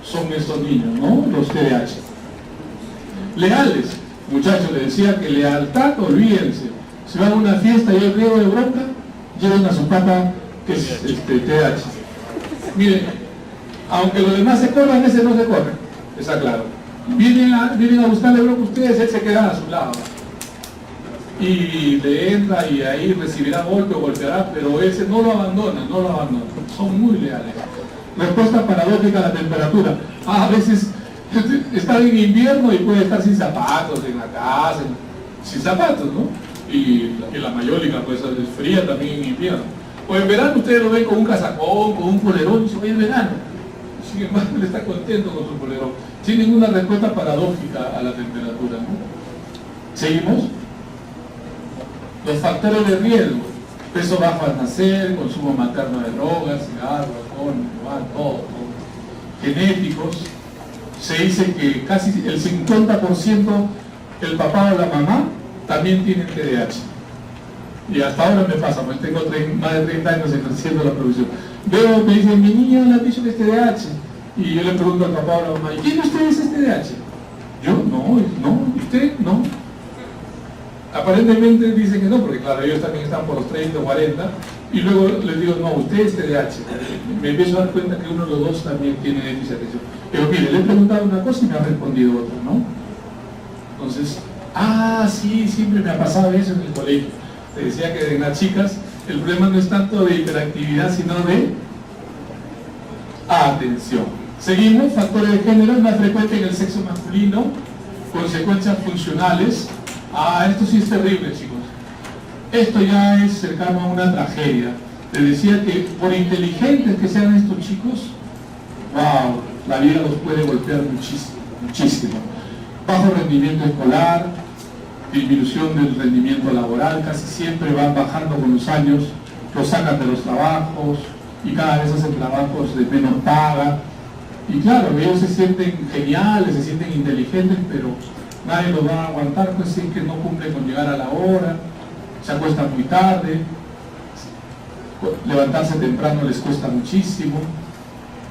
son estos niños, ¿no? Los TDAH. Leales. Muchachos, les decía que lealtad, olvídense. Si van a una fiesta y hay riego de bronca, lleven a su pata que es TDAH. Miren, aunque los demás se corran, ese no se corre, está claro. Vienen a buscarle bronca a ustedes, él se queda a su lado. Y le entra y ahí recibirá golpe o golpeará, pero ese no lo abandona, no lo abandona. Son muy leales. Respuesta paradójica a la temperatura. A veces está en invierno y puede estar sin zapatos en la casa, sin zapatos, ¿no? Y la mayólica pues es fría también en invierno. O en verano ustedes lo ven con un casacón, con un polerón, y dicen, oye, es verano. Sin embargo, él está contento con su polerón. Sin ninguna respuesta paradójica a la temperatura, ¿no? ¿Seguimos? Los factores de riesgo: peso bajo al nacer, consumo materno de drogas, cigarros, alcohol, todo. Genéticos. Se dice que casi el 50% el papá o la mamá también tienen TDAH. Y hasta ahora me pasa, pues tengo más de 30 años ejerciendo la profesión. Veo, me dicen, mi niño le han dicho que es TDAH. Y yo le pregunto al papá o a la mamá, ¿y quién de ustedes es TDAH? Yo, no, ¿y usted? No. Aparentemente dicen que no, porque claro, ellos también están por los 30 o 40, y luego les digo, no, usted es TDAH. Me empiezo a dar cuenta que uno de los dos también tiene déficit de atención. Pero mire, le he preguntado una cosa y me ha respondido otra, ¿no? Entonces, sí, siempre me ha pasado eso en el colegio. Te decía que en las chicas el problema no es tanto de hiperactividad, sino de atención. Seguimos, factores de género, más frecuente en el sexo masculino, consecuencias funcionales. Esto sí es terrible, chicos. Esto ya es cercano a una tragedia. Les decía que por inteligentes que sean estos chicos, wow, la vida los puede golpear muchísimo, muchísimo. Bajo rendimiento escolar, disminución del rendimiento laboral, casi siempre van bajando con los años, los sacan de los trabajos y cada vez hacen trabajos de menos paga. Y claro, ellos se sienten geniales, se sienten inteligentes, pero nadie los va a aguantar, pues sí, que no cumplen con llegar a la hora, se acuestan muy tarde, levantarse temprano les cuesta muchísimo,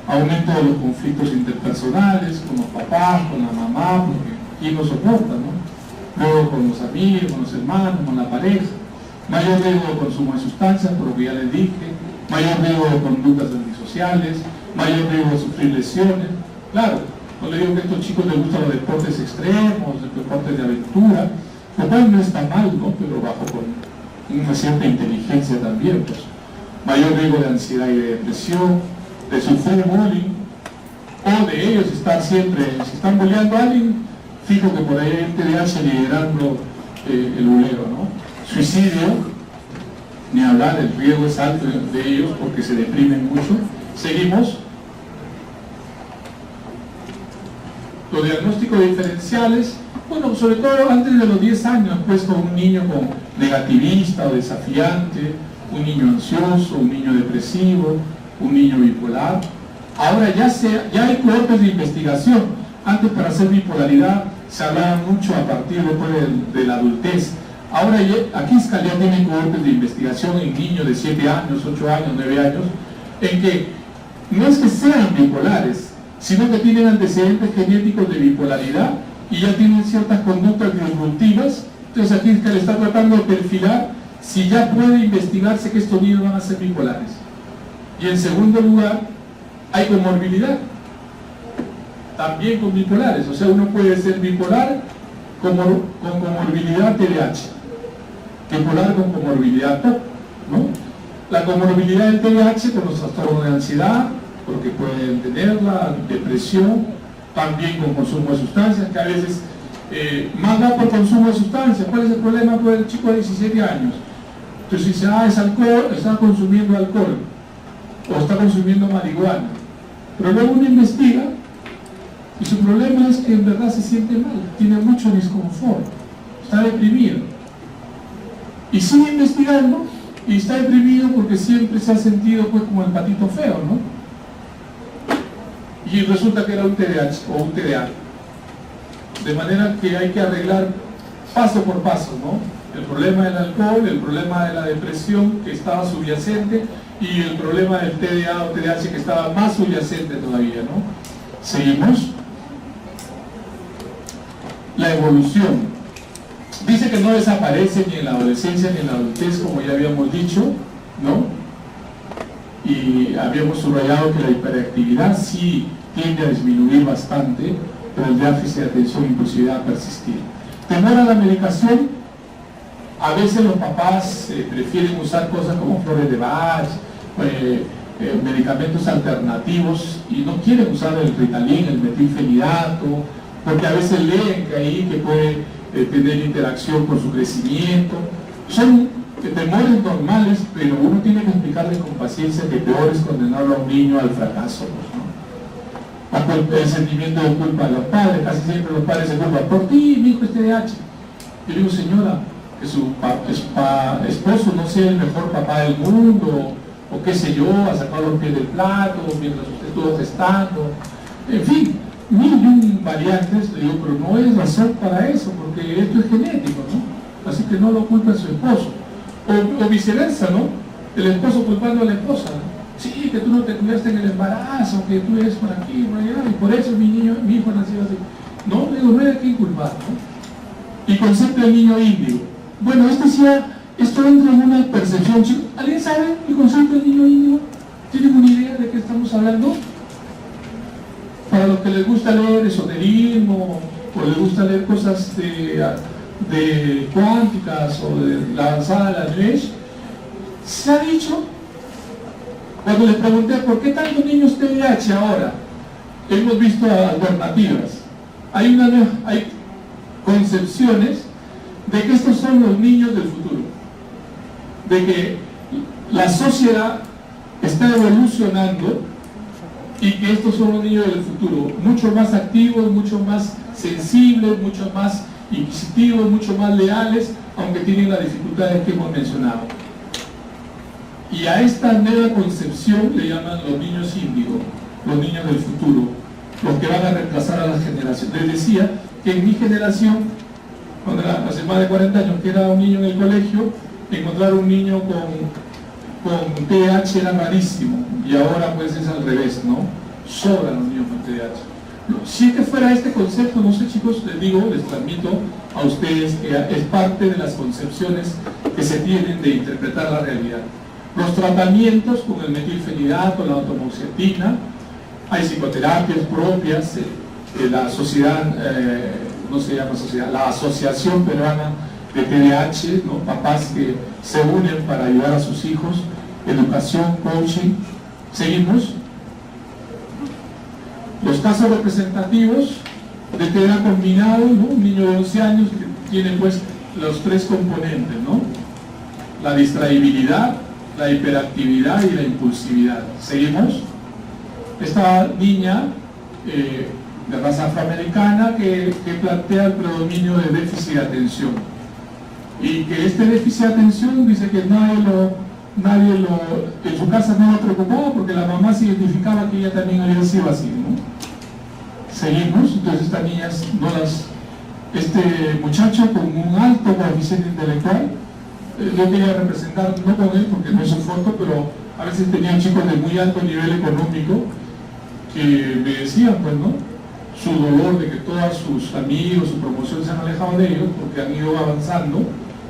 aumento de los conflictos interpersonales con los papás, con la mamá, porque ¿quién lo soporta, no? Luego con los amigos, con los hermanos, con la pareja, mayor riesgo de consumo de sustancias, por lo que ya les dije, mayor riesgo de conductas antisociales, mayor riesgo de sufrir lesiones. Claro, no le digo que a estos chicos les gustan los deportes extremos, los deportes de aventura, lo cual no está mal, ¿no? Pero bajo con una cierta inteligencia también, pues. Mayor riesgo de ansiedad y de depresión, de sufrir bullying, o de ellos estar siempre, si están bulleando a alguien, fijo que por ahí hay el TDAH liderando el buleo, ¿no? Suicidio, ni hablar, el riesgo es alto de ellos porque se deprimen mucho. Seguimos. Los diagnósticos diferenciales, bueno, sobre todo antes de los 10 años, pues con un niño con negativista o desafiante, un niño ansioso, un niño depresivo, un niño bipolar. Ahora ya hay cohortes de investigación. Antes, para hacer bipolaridad se hablaba mucho a partir después de la adultez. Ahora aquí Fiscalía tiene cohortes de investigación en niños de 7 años, 8 años, 9 años, en que no es que sean bipolares, sino que tienen antecedentes genéticos de bipolaridad y ya tienen ciertas conductas disruptivas. Entonces aquí Fiscalía está tratando de perfilar si ya puede investigarse que estos niños van a ser bipolares. Y en segundo lugar, hay comorbilidad, también con bipolares. O sea, uno puede ser bipolar con comorbilidad TDAH, bipolar con comorbilidad TOC, ¿no? La comorbilidad del TDAH con los trastornos de ansiedad, porque pueden tenerla, depresión, también con consumo de sustancias, que a veces más va por consumo de sustancias. ¿Cuál es el problema por el chico de 17 años? Entonces dice, es alcohol, está consumiendo alcohol, o está consumiendo marihuana. Pero luego uno investiga, y su problema es que en verdad se siente mal, tiene mucho disconfort, está deprimido. Y sigue investigando, y está deprimido porque siempre se ha sentido pues como el patito feo, ¿no? Y resulta que era un TDAH o un TDA. De manera que hay que arreglar paso por paso, ¿no? El problema del alcohol, el problema de la depresión que estaba subyacente y el problema del TDA o TDAH que estaba más subyacente todavía, ¿no? Seguimos. La evolución. Dice que no desaparece ni en la adolescencia ni en la adultez, como ya habíamos dicho, ¿no? Y habíamos subrayado que la hiperactividad sí tiende a disminuir bastante, pero el déficit de atención e impulsividad a persistir. Temor a la medicación. A veces los papás prefieren usar cosas como flores de Bach, medicamentos alternativos, y no quieren usar el Ritalin, el metilfenidato, porque a veces leen que ahí que puede tener interacción con su crecimiento. Son temores normales, pero uno tiene que explicarle con paciencia que peor es condenarlo a un niño al fracaso, pues, ¿no? El sentimiento de culpa de los padres, casi siempre los padres se culpan por ti, mi hijo es TDAH. Yo digo, señora, que su esposo no sea el mejor papá del mundo, o qué sé yo, a sacar los pies del plato mientras usted estuvo gestando, en fin, mil y un variantes. Le digo, pero no es razón para eso, porque esto es genético, ¿no? Así que no lo culpa a su esposo, o viceversa, ¿no? El esposo culpando a la esposa, ¿no? Sí, que tú no te cuidaste en el embarazo, que tú eres por aquí, por allá, y por eso mi hijo nació así. No, le digo, no hay a quién culpar, ¿no? Y concepto del niño índigo. Bueno, esto entra en una percepción. ¿Alguien sabe el concepto del niño índigo? ¿Tienen una idea de qué estamos hablando? Para los que les gusta leer esoterismo, o les gusta leer cosas de cuánticas, o de la avanzada de la New Age, se ha dicho, cuando les pregunté por qué tantos niños TDAH ahora, hemos visto alternativas. Hay concepciones de que estos son los niños del futuro, de que la sociedad está evolucionando y que estos son los niños del futuro, mucho más activos, mucho más sensibles, mucho más inquisitivos, mucho más leales, aunque tienen las dificultades que hemos mencionado. Y a esta nueva concepción le llaman los niños índigo, los niños del futuro, los que van a reemplazar a las generaciones. Les decía que en mi generación, cuando hace más de 40 años que era un niño en el colegio, encontrar un niño con TDAH era rarísimo, y ahora pues es al revés, ¿no? Sobran los niños con TDAH. Si es que fuera este concepto, no sé, chicos, les digo, les transmito a ustedes que es parte de las concepciones que se tienen de interpretar la realidad. Los tratamientos con el metilfenidato, la atomoxetina, hay psicoterapias propias, la sociedad, no se llama sociedad, la Asociación Peruana de TDAH, ¿no? Papás que se unen para ayudar a sus hijos, educación, coaching. Seguimos. Los casos representativos de TDA combinado, ¿no? Un niño de 11 años que tiene pues los tres componentes, ¿no? La distraibilidad, la hiperactividad y la impulsividad. Seguimos. Esta niña de raza afroamericana que plantea el predominio de déficit de atención, y que este déficit de atención dice que nadie en su casa no lo preocupaba porque la mamá se identificaba que ella también había sido así, ¿no? Seguimos. Entonces estas niñas este muchacho con un alto coeficiente intelectual, yo quería representar, no con él porque no es su foto, pero a veces tenían chicos de muy alto nivel económico que me decían, pues, ¿no?, su dolor de que todos sus amigos, su promoción se han alejado de ellos porque han ido avanzando,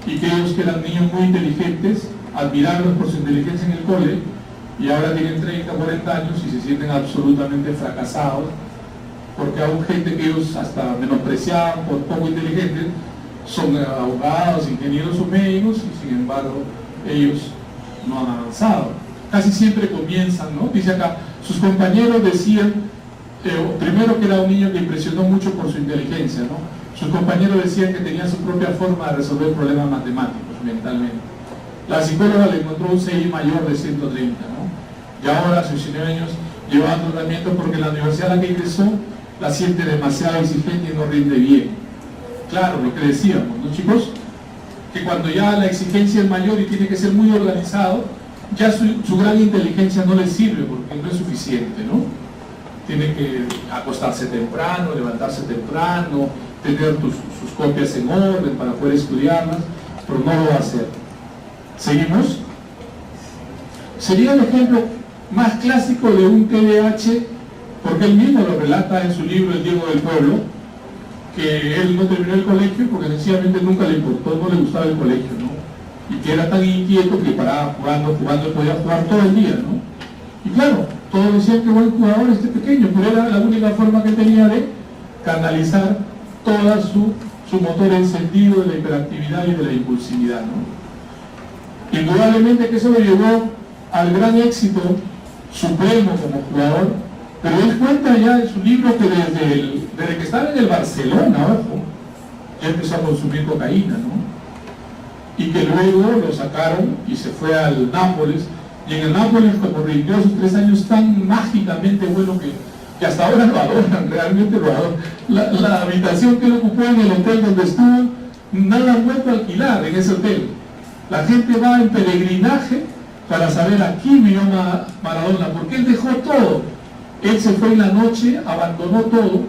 y que ellos, que eran niños muy inteligentes, admirarlos por su inteligencia en el cole, y ahora tienen 30, 40 años y se sienten absolutamente fracasados porque aún gente que ellos hasta menospreciaban por poco inteligentes son abogados, ingenieros o médicos, y sin embargo ellos no han avanzado. Casi siempre comienzan, ¿no? Dice acá, sus compañeros decían primero que era un niño que impresionó mucho por su inteligencia, ¿no? Sus compañeros decían que tenía su propia forma de resolver problemas matemáticos mentalmente. La psicóloga le encontró un CI mayor de 130, ¿no? Y ahora, a sus 19 años, lleva tratamiento porque la universidad a la que ingresó la siente demasiado exigente y no rinde bien. Claro, lo que decíamos, ¿no, chicos? Que cuando ya la exigencia es mayor y tiene que ser muy organizado, ya su gran inteligencia no le sirve porque no es suficiente, ¿no? Tiene que acostarse temprano, levantarse temprano, tener sus copias en orden para poder estudiarlas, pero no lo va a hacer. ¿Seguimos? Sería el ejemplo más clásico de un TDAH, porque él mismo lo relata en su libro El Diego del Pueblo, que él no terminó el colegio porque sencillamente nunca le importó, no le gustaba el colegio, ¿no? Y que era tan inquieto que paraba jugando, podía jugar todo el día, ¿no? Y claro, todos decían que buen jugador este pequeño, pero era la única forma que tenía de canalizar toda su motor encendido de la hiperactividad y de la impulsividad, ¿no? Indudablemente que eso lo llevó al gran éxito supremo como jugador, pero él cuenta ya en su libro que desde que estaba en el Barcelona, ojo, ya empezó a consumir cocaína, ¿no? Y que luego lo sacaron y se fue al Nápoles, y en el Nápoles, como rindió sus 3 años tan mágicamente bueno que hasta ahora lo adoran, realmente lo adoran. La habitación que él ocupó en el hotel donde estuvo, nada han vuelto a alquilar en ese hotel. La gente va en peregrinaje para saber a quién vivió Maradona, porque él dejó todo. Él se fue en la noche, abandonó todo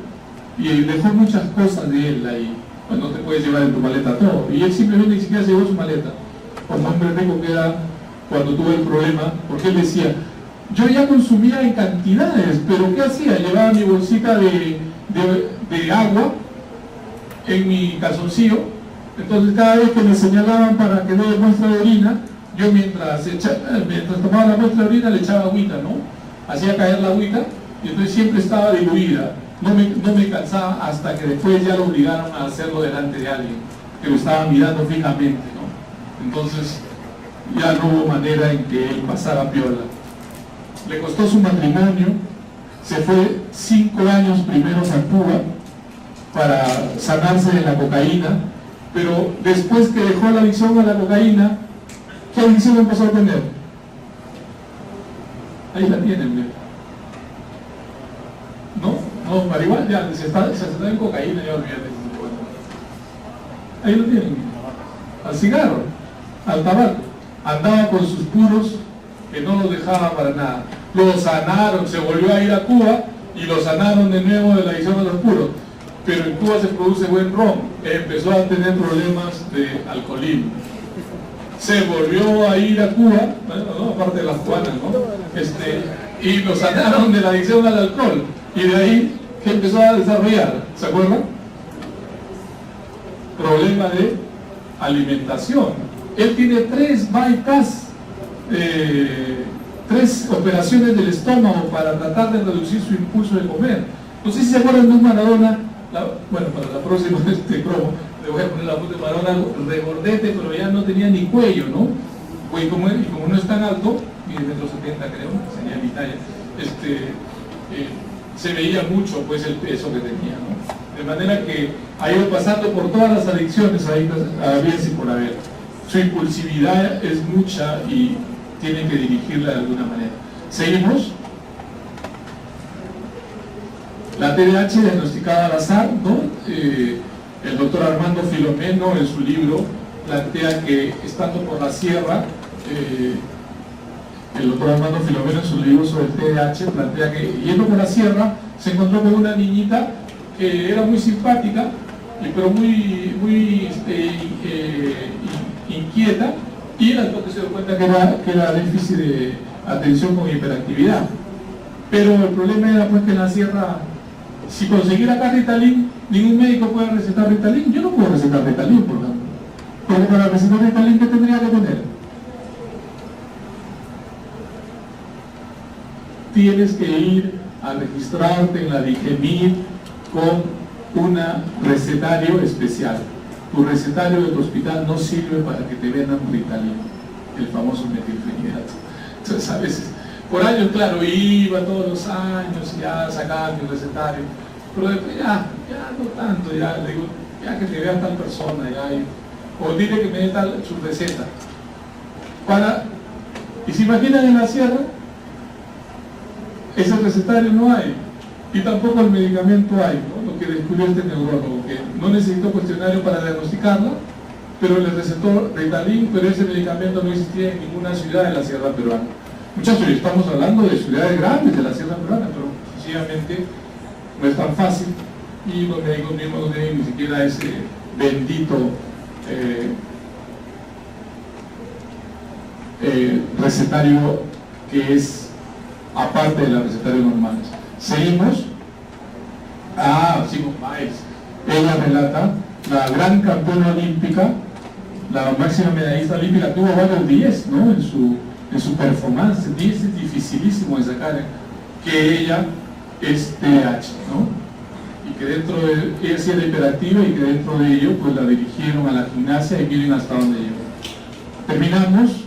y dejó muchas cosas de él ahí. Pues no te puedes llevar en tu maleta todo. Y él simplemente ni siquiera se llevó su maleta. Como hombre rico que era cuando tuvo el problema, porque él decía, yo ya consumía en cantidades, pero ¿qué hacía? Llevaba mi bolsita de agua en mi calzoncillo. Entonces cada vez que me señalaban para que dé muestra de orina, yo mientras tomaba la muestra de orina le echaba agüita, ¿no? Hacía caer la agüita y entonces siempre estaba diluida. No me cansaba hasta que después ya lo obligaron a hacerlo delante de alguien que lo estaba mirando fijamente, ¿no? Entonces ya no hubo manera en que él pasara piola. Le costó su matrimonio, se fue 5 años primeros a Cuba para sanarse de la cocaína, pero después que dejó la adicción a la cocaína, ¿qué adicción empezó a tener? Ahí la tienen, ¿ve? No, marihuana, ya, se está en cocaína, ya olvídate. Ahí lo tienen, al cigarro, al tabaco. Andaba con sus puros que no los dejaba para nada. Lo sanaron, se volvió a ir a Cuba y lo sanaron de nuevo de la adicción a los puros. Pero en Cuba se produce buen ron, empezó a tener problemas de alcoholismo. Se volvió a ir a Cuba, ¿no? Aparte de las cubanas, ¿no? Y lo sanaron de la adicción al alcohol. Y de ahí que empezó a desarrollar, ¿se acuerdan? Problema de alimentación. Él tiene 3 bypass, 3 operaciones del estómago para tratar de reducir su impulso de comer. No sé si se acuerdan de un Maradona, bueno, para la próxima promo, le voy a poner la foto de Maradona regordete, pero ya no tenía ni cuello, ¿no? Y como no es tan alto, mide 1,70 m creo, sería mi talla, se veía mucho pues el peso que tenía, ¿no? De manera que ha ido pasando por todas las adicciones a bien y por haber. Su impulsividad es mucha y tienen que dirigirla de alguna manera. ¿Seguimos? La TDAH diagnosticada al azar, ¿no? El doctor Armando Filomeno en su libro plantea que estando por la sierra, el doctor Armando Filomeno en su libro sobre el TDAH plantea que yendo por la sierra se encontró con una niñita que era muy simpática, pero muy inquieta, y al toque se dio cuenta que era déficit de atención con hiperactividad. Pero el problema era pues que en la sierra, si conseguir acá Ritalin, ningún médico puede recetar Ritalin. Yo no puedo recetar Ritalin, por tanto. Porque para recetar Ritalin, ¿qué tendría que tener? Tienes que ir a registrarte en la DIGEMIT con un recetario especial. Tu recetario de tu hospital no sirve para que te vendan Ritalin, el famoso metilfenidato. Entonces a veces Por años, claro, iba todos los años y ya sacaba mi recetario, pero después ya no tanto, ya le digo, ya que te vea tal persona, ya, o dile que me dé tal su receta. Y se imaginan en la sierra, ese recetario no hay, y tampoco el medicamento hay, ¿no? Lo que descubrió este neurólogo, que no necesitó cuestionario para diagnosticarla, pero le recetó Ritalin, pero ese medicamento no existía en ninguna ciudad de la sierra peruana. Muchachos, estamos hablando de ciudades grandes de la sierra peruana, pero sencillamente no es tan fácil, y los médicos mismos no tienen ni siquiera ese bendito recetario que es aparte de los recetarios normales. Seguimos. Sigo Páez. Ella relata, la gran campeona olímpica, la máxima medallista olímpica, tuvo varios 10, ¿no? en su performance. 10 es dificilísimo de sacar, que ella es TDAH, ¿no? Y que dentro de ella sí era hiperactiva, y que dentro de ello pues la dirigieron a la gimnasia, y miren hasta dónde llegó. Terminamos.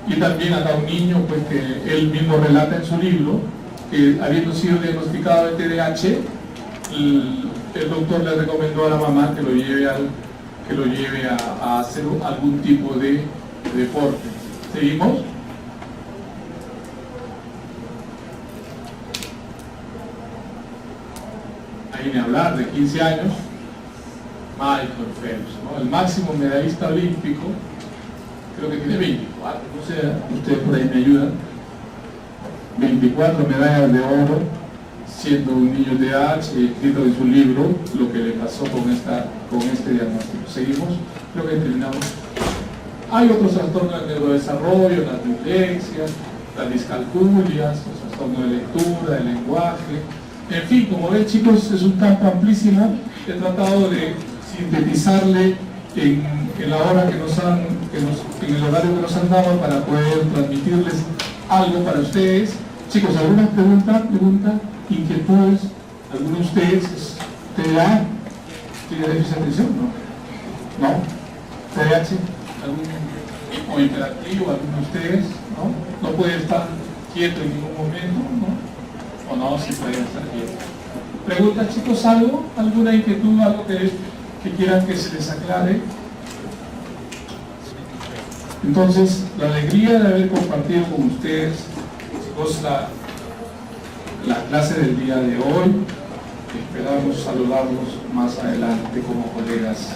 Y también acá un niño, pues, que él mismo relata en su libro que, habiendo sido diagnosticado de TDAH, el doctor le recomendó a la mamá que lo lleve a hacer algún tipo de deporte. ¿Seguimos? Ahí ni hablar, de 15 años, Michael Phelps, ¿no? El máximo medallista olímpico. Creo que tiene 24, no sé, ustedes por ahí me ayudan. 24 medallas de oro, siendo un niño de TDAH, escrito en su libro lo que le pasó con este diagnóstico. Seguimos, creo que terminamos. Hay otros trastornos del neurodesarrollo, las dislexias, las discalculias, los trastornos de lectura, de lenguaje. En fin, como ven, chicos, es un campo amplísimo. He tratado de sintetizarle en la hora en el horario que nos han dado, para poder transmitirles algo para ustedes. Chicos, ¿alguna pregunta, inquietudes? ¿Alguno de ustedes TDA? ¿Tiene déficit de atención? ¿No? ¿TDAH? ¿O hiperactivo? ¿Alguno de ustedes? ¿No? ¿No puede estar quieto en ningún momento? ¿No? ¿O no? Sí puede estar quieto. ¿Preguntas, chicos, algo? ¿Alguna inquietud? ¿Algo que quieran que se les aclare? Entonces, la alegría de haber compartido con ustedes, chicos, la clase del día de hoy. Esperamos saludarlos más adelante como colegas